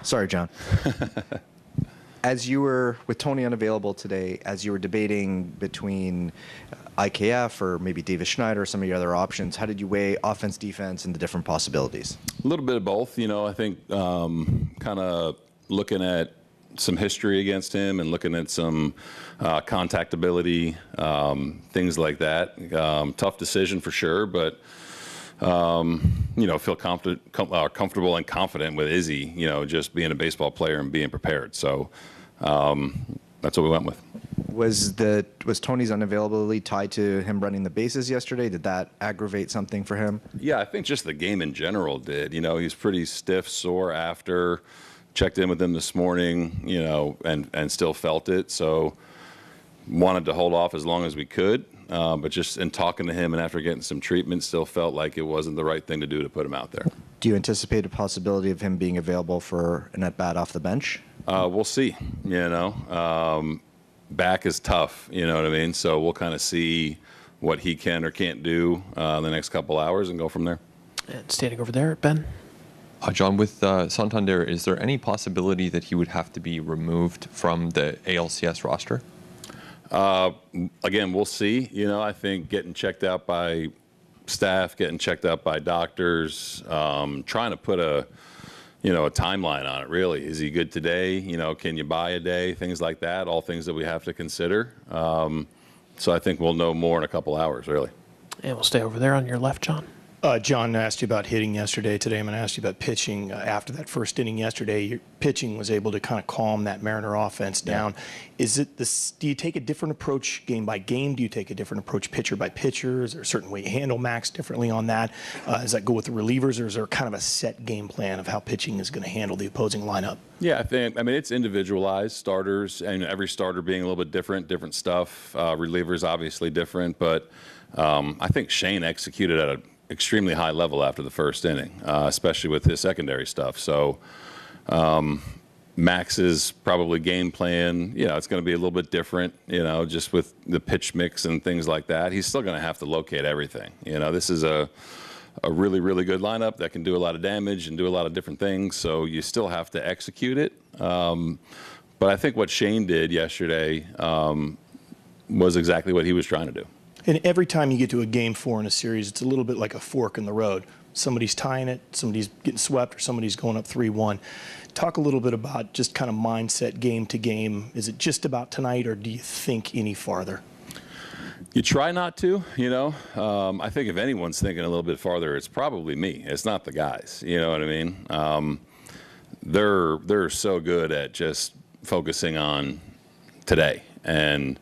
Sorry, John. As you were, with Tony unavailable today, as you were debating between IKF or maybe Davis Schneider or some of your other options, how did you weigh offense, defense, and the different possibilities? A little bit of both. I think kind of looking at some history against him and looking at some contact ability, things like that. Tough decision for sure, but feel comfortable and confident with Izzy, just being a baseball player and being prepared. So that's what we went with. Was Tony's unavailability tied to him running the bases yesterday? Did that aggravate something for him? Yeah, I think just the game in general did. He's pretty stiff, sore after. Checked in with him this morning, and still felt it. So wanted to hold off as long as we could. But just in talking to him and after getting some treatment, still felt like it wasn't the right thing to do to put him out there. Do you anticipate a possibility of him being available for an at-bat off the bench? We'll see, Back is tough, you know what I mean? So we'll kind of see what he can or can't do in the next couple hours and go from there. And standing over there, Ben. John, with Santander, is there any possibility that he would have to be removed from the ALCS roster? Again, we'll see. I think getting checked out by staff, getting checked out by doctors, trying to put a timeline on it, really. Is he good today? Can you buy a day? Things like that, all things that we have to consider. So I think we'll know more in a couple hours, really. And we'll stay over there on your left, John. John asked you about hitting yesterday. Today I'm going to ask you about pitching. After that first inning yesterday, your pitching was able to kind of calm that Mariner offense down. Do you take a different approach game by game? Do you take a different approach pitcher by pitcher? Is there a certain way you handle Max differently on that? Does that go with the relievers, or is there kind of a set game plan of how pitching is going to handle the opposing lineup? Yeah, it's individualized. Starters, and every starter being a little bit different stuff. Relievers obviously different, but I think Shane executed at an extremely high level after the first inning, especially with his secondary stuff. So Max's probably game plan, it's going to be a little bit different, just with the pitch mix and things like that. He's still going to have to locate everything. This is a really, really good lineup that can do a lot of damage and do a lot of different things. So you still have to execute it. But I think what Shane did yesterday was exactly what he was trying to do. And every time you get to a game 4 in a series, it's a little bit like a fork in the road. Somebody's tying it, somebody's getting swept, or somebody's going up 3-1. Talk a little bit about just kind of mindset game to game. Is it just about tonight, or do you think any farther? You try not to, I think if anyone's thinking a little bit farther, it's probably me. It's not the guys, you know what I mean? They're so good at just focusing on today. And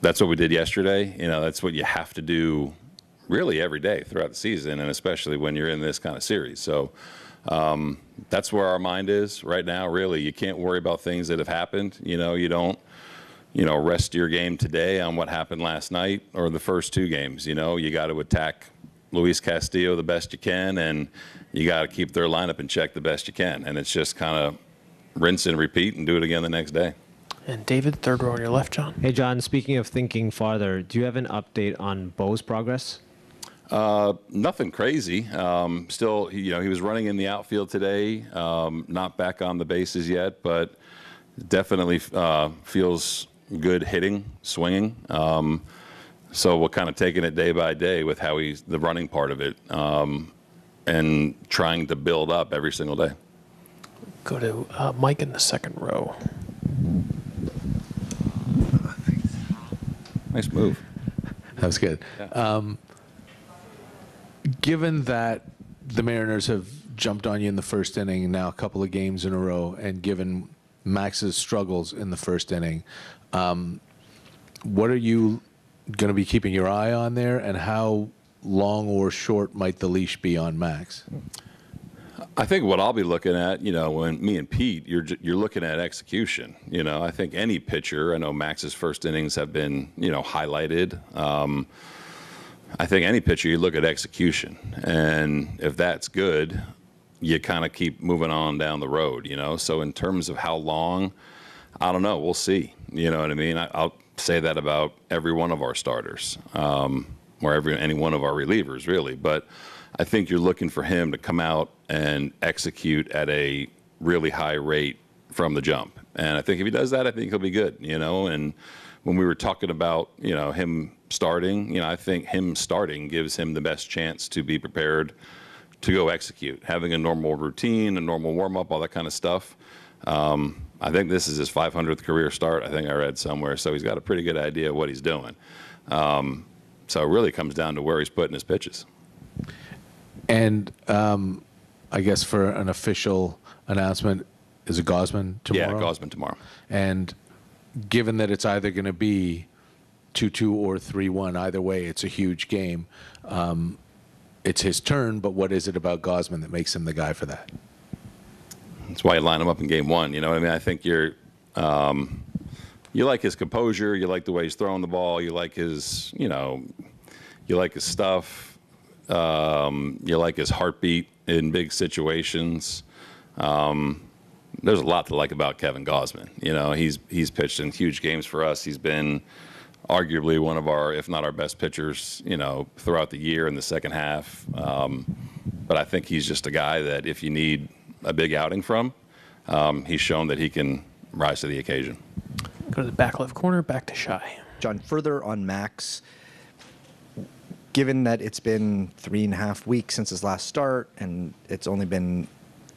that's what we did yesterday. That's what you have to do really every day throughout the season, and especially when you're in this kind of series. So that's where our mind is right now, really. You can't worry about things that have happened. You don't, rest your game today on what happened last night or the first 2 games. You got to attack Luis Castillo the best you can, and you got to keep their lineup in check the best you can. And it's just kind of rinse and repeat and do it again the next day. And David, third row on your left, John. Hey, John, speaking of thinking farther, do you have an update on Bo's progress? Nothing crazy. Still, he was running in the outfield today, not back on the bases yet, but definitely feels good hitting, swinging. So we're kind of taking it day by day with how the running part of it, and trying to build up every single day. Go to Mike in the second row. Nice move. That was good. Yeah. Given that the Mariners have jumped on you in the first inning now a couple of games in a row, and given Max's struggles in the first inning, what are you going to be keeping your eye on there, and how long or short might the leash be on Max? I think what I'll be looking at, when me and Pete, you're looking at execution. I think any pitcher, I know Max's first innings have been, highlighted. I think any pitcher, you look at execution. And if that's good, you kind of keep moving on down the road, So in terms of how long, I don't know. We'll see. You know what I mean? I'll say that about every one of our starters, or any one of our relievers, really. But I think you're looking for him to come out and execute at a really high rate from the jump. And I think if he does that, I think he'll be good, you know. And when we were talking about, you know, him starting, you know, I think him starting gives him the best chance to be prepared to go execute, having a normal routine, a normal warm-up, all that kind of stuff. I think this is his 500th career start, I think I read somewhere, so he's got a pretty good idea of what he's doing. So it really comes down to where he's putting his pitches. And I guess for an official announcement, is it Gausman tomorrow? Yeah, Gausman tomorrow. And given that it's either going to be 2-2 or 3-1, either way, it's a huge game. It's his turn, but what is it about Gausman that makes him the guy for that? That's why you line him up in game one. You know what I mean? I think you like his composure. You like the way he's throwing the ball. You like his, you know, you like his stuff. You like his heartbeat in big situations. There's a lot to like about Kevin Gausman. You know, he's pitched in huge games for us. He's been arguably one of our, if not our best pitchers, you know, throughout the year in the second half. But I think he's just a guy that if you need a big outing from, he's shown that he can rise to the occasion. Go to the back left corner, back to Shy. John, further on Max, given that it's been 3.5 weeks since his last start and it's only been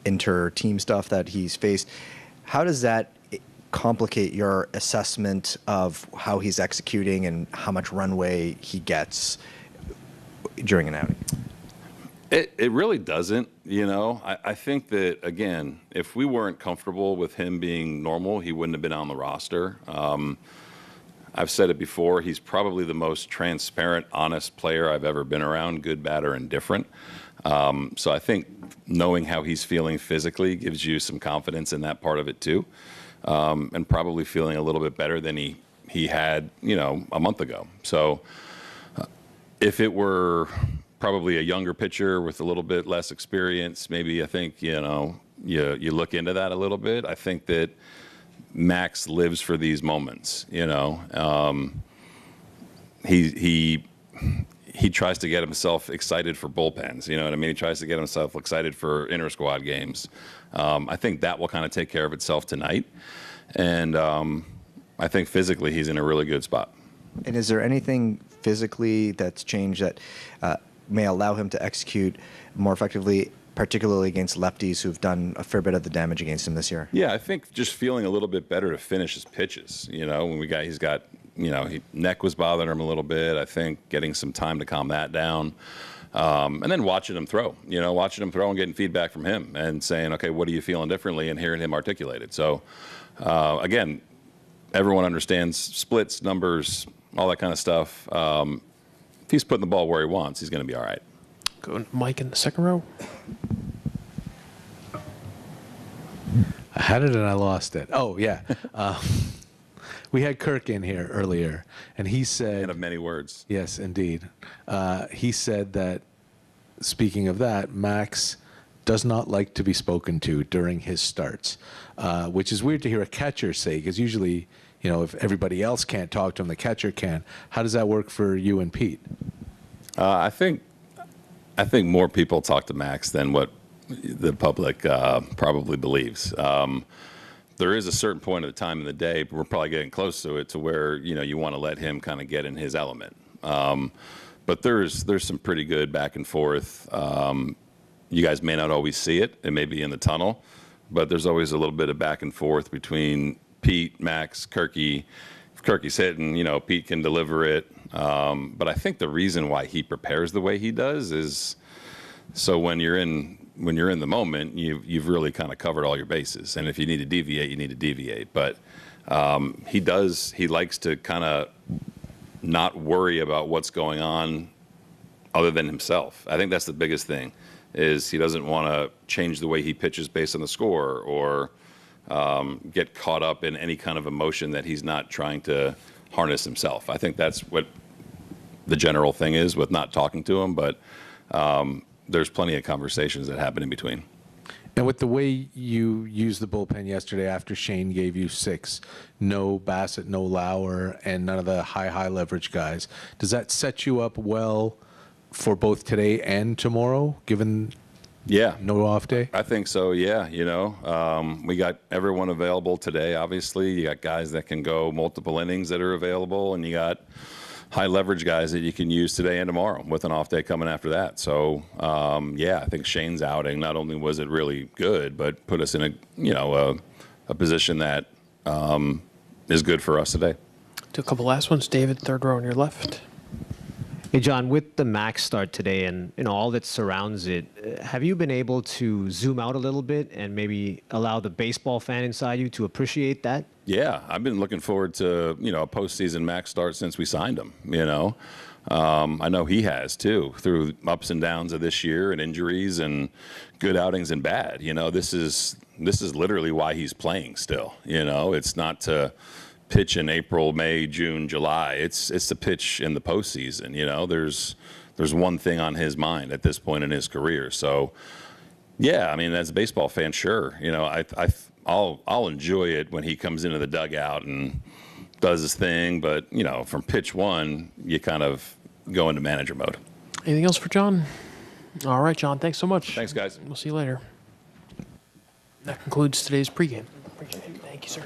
inter-team stuff that he's faced, how does that complicate your assessment of how he's executing and how much runway he gets during an outing? It really doesn't, you know. I think that, again, if we weren't comfortable with him being normal, he wouldn't have been on the roster. I've said it before, he's probably the most transparent, honest player I've ever been around, good, bad, or indifferent. So I think knowing how he's feeling physically gives you some confidence in that part of it too, and probably feeling a little bit better than he had, you know, a month ago. So if it were probably a younger pitcher with a little bit less experience, maybe I think, you know, you look into that a little bit. I think that Max lives for these moments, you know. He tries to get himself excited for bullpens, you know what I mean? He tries to get himself excited for inter-squad games. I think that will kind of take care of itself tonight. And I think physically he's in a really good spot. And is there anything physically that's changed that may allow him to execute more effectively, particularly against lefties who've done a fair bit of the damage against him this year? Yeah, I think just feeling a little bit better to finish his pitches. You know, when he's got, you know, neck was bothering him a little bit. I think getting some time to calm that down. And then watching him throw, you know, and getting feedback from him and saying, okay, what are you feeling differently, and hearing him articulate it. So, again, everyone understands splits, numbers, all that kind of stuff. If he's putting the ball where he wants, he's going to be all right. Go to Mike in the second row. I had it and I lost it. Oh, yeah. We had Kirk in here earlier, and he said... Man of many words. Yes, indeed. He said that, speaking of that, Max does not like to be spoken to during his starts, which is weird to hear a catcher say, because usually, you know, if everybody else can't talk to him, the catcher can. How does that work for you and Pete? I think more people talk to Max than what the public probably believes. There is a certain point of the time in the day, but we're probably getting close to it, to where, you know, you want to let him kind of get in his element. But there's some pretty good back and forth. You guys may not always see it. It may be in the tunnel, but there's always a little bit of back and forth between Pete, Max, Kirky. If Kirky's hitting, you know, Pete can deliver it. But I think the reason why he prepares the way he does is so when you're in the moment, you've really kind of covered all your bases. And if you need to deviate, you need to deviate. But he likes to kind of not worry about what's going on other than himself. I think that's the biggest thing, is he doesn't want to change the way he pitches based on the score, or get caught up in any kind of emotion that he's not trying to harness himself. I think that's what the general thing is with not talking to him, but there's plenty of conversations that happen in between. And with the way you used the bullpen yesterday after Shane gave you 6, no Bassett, no Lauer, and none of the high leverage guys, does that set you up well for both today and tomorrow, given Yeah. No off day? I think so, yeah. We got everyone available today, obviously. You got guys that can go multiple innings that are available, and you got high leverage guys that you can use today and tomorrow with an off day coming after that. So, yeah, I think Shane's outing, not only was it really good, but put us in a position that is good for us today. Do a couple last ones. David, third row on your left. Hey, John, with the Max start today and all that surrounds it, have you been able to zoom out a little bit and maybe allow the baseball fan inside you to appreciate that? Yeah, I've been looking forward to, a postseason Max start since we signed him, I know he has too, through ups and downs of this year and injuries and good outings and bad. This is literally why he's playing still. It's not to pitch in April, May, June, July. It's to pitch in the postseason. There's one thing on his mind at this point in his career. So, yeah, I mean, as a baseball fan, sure. I'll enjoy it when he comes into the dugout and does his thing. But from pitch one, you kind of go into manager mode. Anything else for John? All right, John. Thanks so much. Thanks, guys. We'll see you later. That concludes today's pregame. Thank you, sir.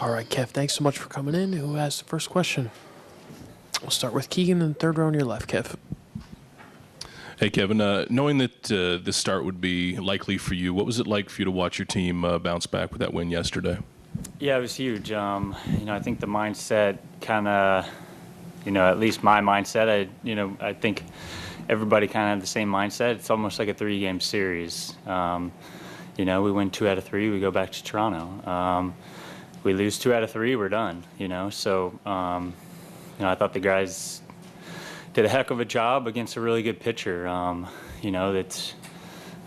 All right, Kev, thanks so much for coming in. Who has the first question? We'll start with Keegan in the third row on your left, Kev. Hey, Kevin. Knowing that this start would be likely for you, what was it like for you to watch your team bounce back with that win yesterday? Yeah, it was huge. I think the mindset kind of, at least my mindset, I think everybody kind of had the same mindset. It's almost like a 3-game series. We win 2 out of 3, we go back to Toronto. We lose 2 out of 3, we're done, So, I thought the guys did a heck of a job against a really good pitcher, that's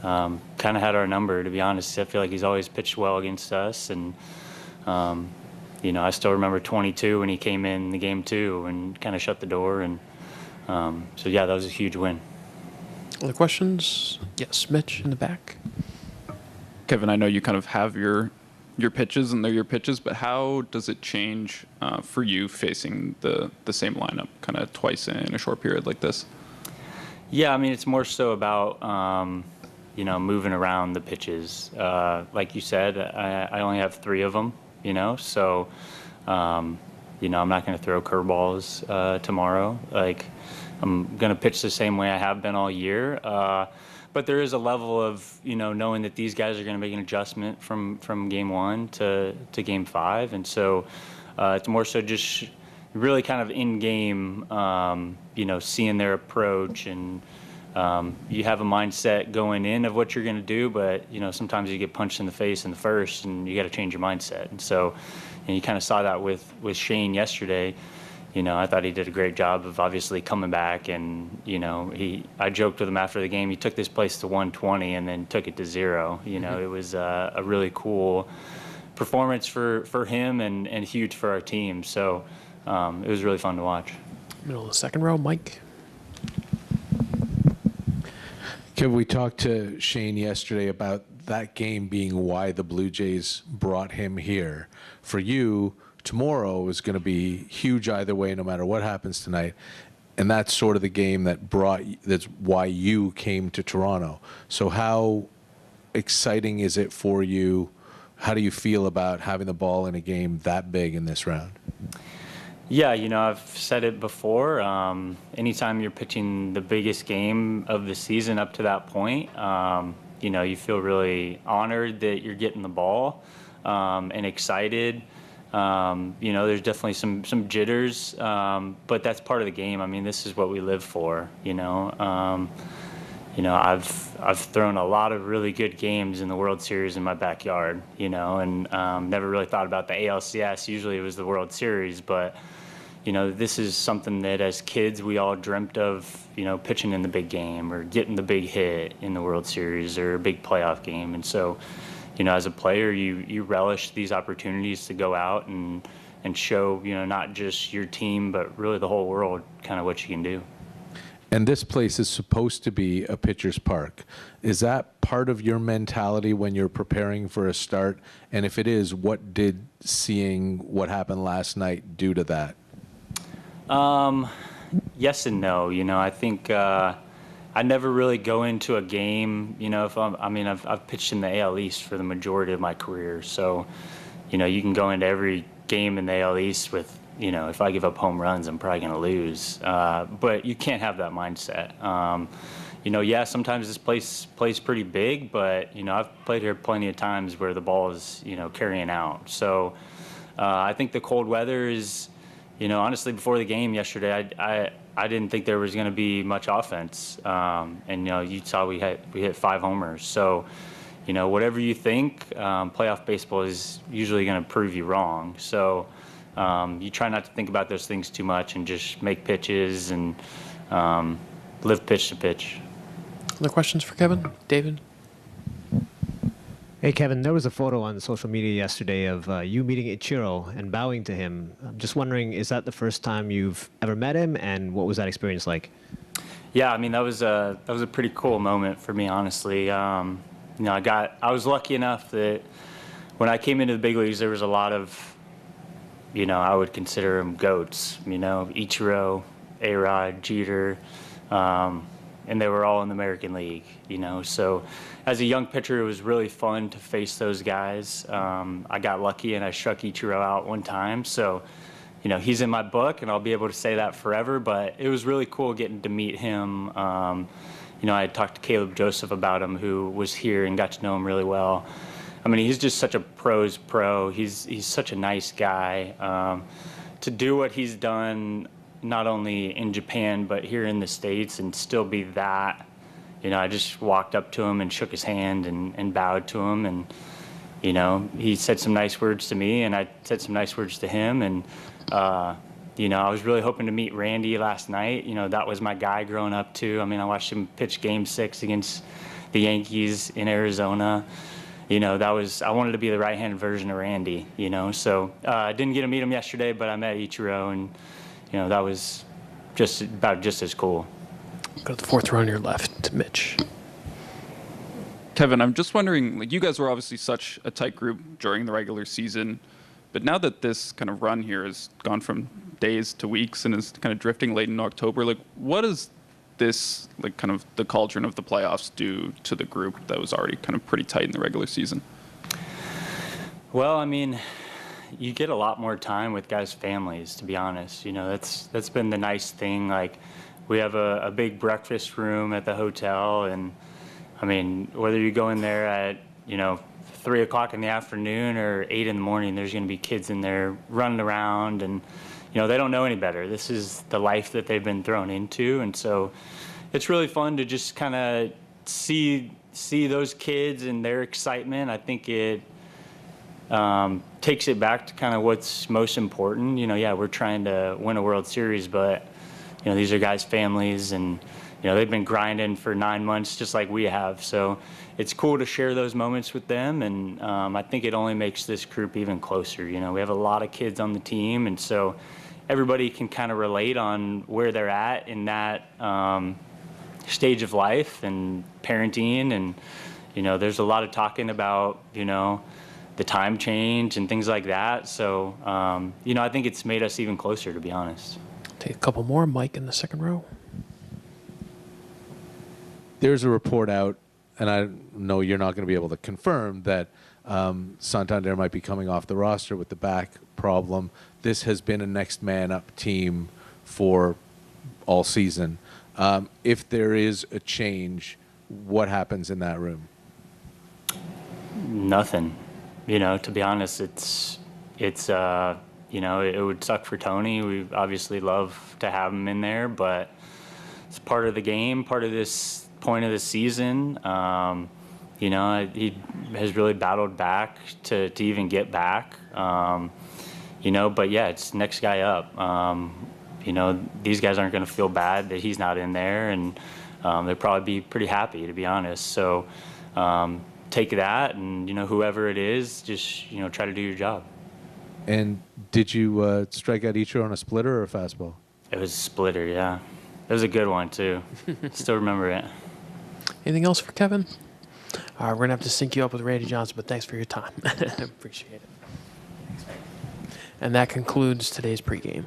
kind of had our number, to be honest. I feel like he's always pitched well against us. And, I still remember 22 when he came in the game 2 and kind of shut the door. And so, yeah, that was a huge win. Other questions? Yes, Mitch in the back. Kevin, I know you kind of have your pitches and they're your pitches, but how does it change for you facing the same lineup kind of twice in a short period like this? Yeah, I mean, it's more so about, moving around the pitches. Like you said, I only have 3 of them, so, I'm not going to throw curveballs tomorrow. Like, I'm going to pitch the same way I have been all year. But there is a level of, knowing that these guys are going to make an adjustment from game 1 to game 5. And so it's more so just really kind of in-game, seeing their approach. And you have a mindset going in of what you're going to do, but, sometimes you get punched in the face in the first and you got to change your mindset. And so you kind of saw that with Shane yesterday. I thought he did a great job of obviously coming back, and I joked with him after the game. He took this place to 120 and then took it to 0. It was a really cool performance for him and huge for our team. So it was really fun to watch. Middle of the second row, Mike. Kevin, we talked to Shane yesterday about that game being why the Blue Jays brought him here. For you, tomorrow is going to be huge either way, no matter what happens tonight. And that's sort of the game that's why you came to Toronto. So how exciting is it for you? How do you feel about having the ball in a game that big in this round? Yeah, I've said it before. Anytime you're pitching the biggest game of the season up to that point, you feel really honored that you're getting the ball and excited. There's definitely some jitters, but that's part of the game. I mean, this is what we live for, I've thrown a lot of really good games in the World Series in my backyard, and never really thought about the ALCS. Usually it was the World Series, but, this is something that as kids we all dreamt of, pitching in the big game or getting the big hit in the World Series or a big playoff game. And so, as a player, you relish these opportunities to go out and show, not just your team, but really the whole world kind of what you can do. And this place is supposed to be a pitcher's park. Is that part of your mentality when you're preparing for a start? And if it is, what did seeing what happened last night do to that? Yes and no. I think I never really go into a game, if I've pitched in the AL East for the majority of my career. So, you can go into every game in the AL East with, if I give up home runs, I'm probably going to lose. But you can't have that mindset. Yeah, sometimes this place plays pretty big, but, I've played here plenty of times where the ball is, carrying out. So I think the cold weather is, honestly, before the game yesterday, I didn't think there was going to be much offense. And, you saw we hit 5 homers. So, whatever you think, playoff baseball is usually going to prove you wrong. So you try not to think about those things too much and just make pitches and live pitch to pitch. Other questions for Kevin? David? Hey, Kevin, there was a photo on social media yesterday of you meeting Ichiro and bowing to him. I'm just wondering, is that the first time you've ever met him, and what was that experience like? Yeah, I mean, that was a pretty cool moment for me, honestly. I was lucky enough that when I came into the big leagues, there was a lot of, I would consider them goats, Ichiro, A-Rod, Jeter, and they were all in the American League, So as a young pitcher, it was really fun to face those guys. I got lucky and I struck Ichiro out one time, so he's in my book, and I'll be able to say that forever. But it was really cool getting to meet him. I had talked to Caleb Joseph about him, who was here, and got to know him really well. I mean, he's just such a pro's pro. He's such a nice guy. To do what he's done, not only in Japan but here in the States, and still be that. I just walked up to him and shook his hand and bowed to him, and he said some nice words to me, and I said some nice words to him, and I was really hoping to meet Randy last night. That was my guy growing up too. I mean, I watched him pitch Game 6 against the Yankees in Arizona. I wanted to be the right-handed version of Randy. So I didn't get to meet him yesterday, but I met Ichiro, and that was just as cool. Go to the fourth row on your left, Mitch. Kevin, I'm just wondering, you guys were obviously such a tight group during the regular season, but now that this kind of run here has gone from days to weeks and is kind of drifting late in October, what does this, kind of the cauldron of the playoffs do to the group that was already kind of pretty tight in the regular season? Well, I mean, you get a lot more time with guys' families, to be honest. That's been the nice thing. We have a big breakfast room at the hotel, and I mean, whether you go in there at 3 o'clock in the afternoon or 8 in the morning, there's going to be kids in there running around, and they don't know any better. This is the life that they've been thrown into, and so it's really fun to just kind of see those kids and their excitement. I think it takes it back to kind of what's most important. We're trying to win a World Series, but these are guys' families, and they've been grinding for 9 months just like we have. So it's cool to share those moments with them, and I think it only makes this group even closer. We have a lot of kids on the team, and so everybody can kind of relate on where they're at in that stage of life and parenting, and there's a lot of talking about the time change and things like that. So I think it's made us even closer, to be honest. Take a couple more. Mike in the second row. There's a report out, and I know you're not going to be able to confirm, that Santander might be coming off the roster with the back problem. This has been a next man up team for all season. If there is a change, what happens in that room? Nothing. To be honest, it's it would suck for Tony. We obviously love to have him in there, but it's part of the game, part of this point of the season. He has really battled back to even get back. But yeah, it's next guy up. These guys aren't going to feel bad that he's not in there, and they'll probably be pretty happy, to be honest. So take that, and whoever it is, just try to do your job. And did you strike out Ichiro on a splitter or a fastball? It was a splitter, yeah. It was a good one too. Still remember it. Anything else for Kevin? We're going to have to sync you up with Randy Johnson, but thanks for your time. Appreciate it. And that concludes today's pregame.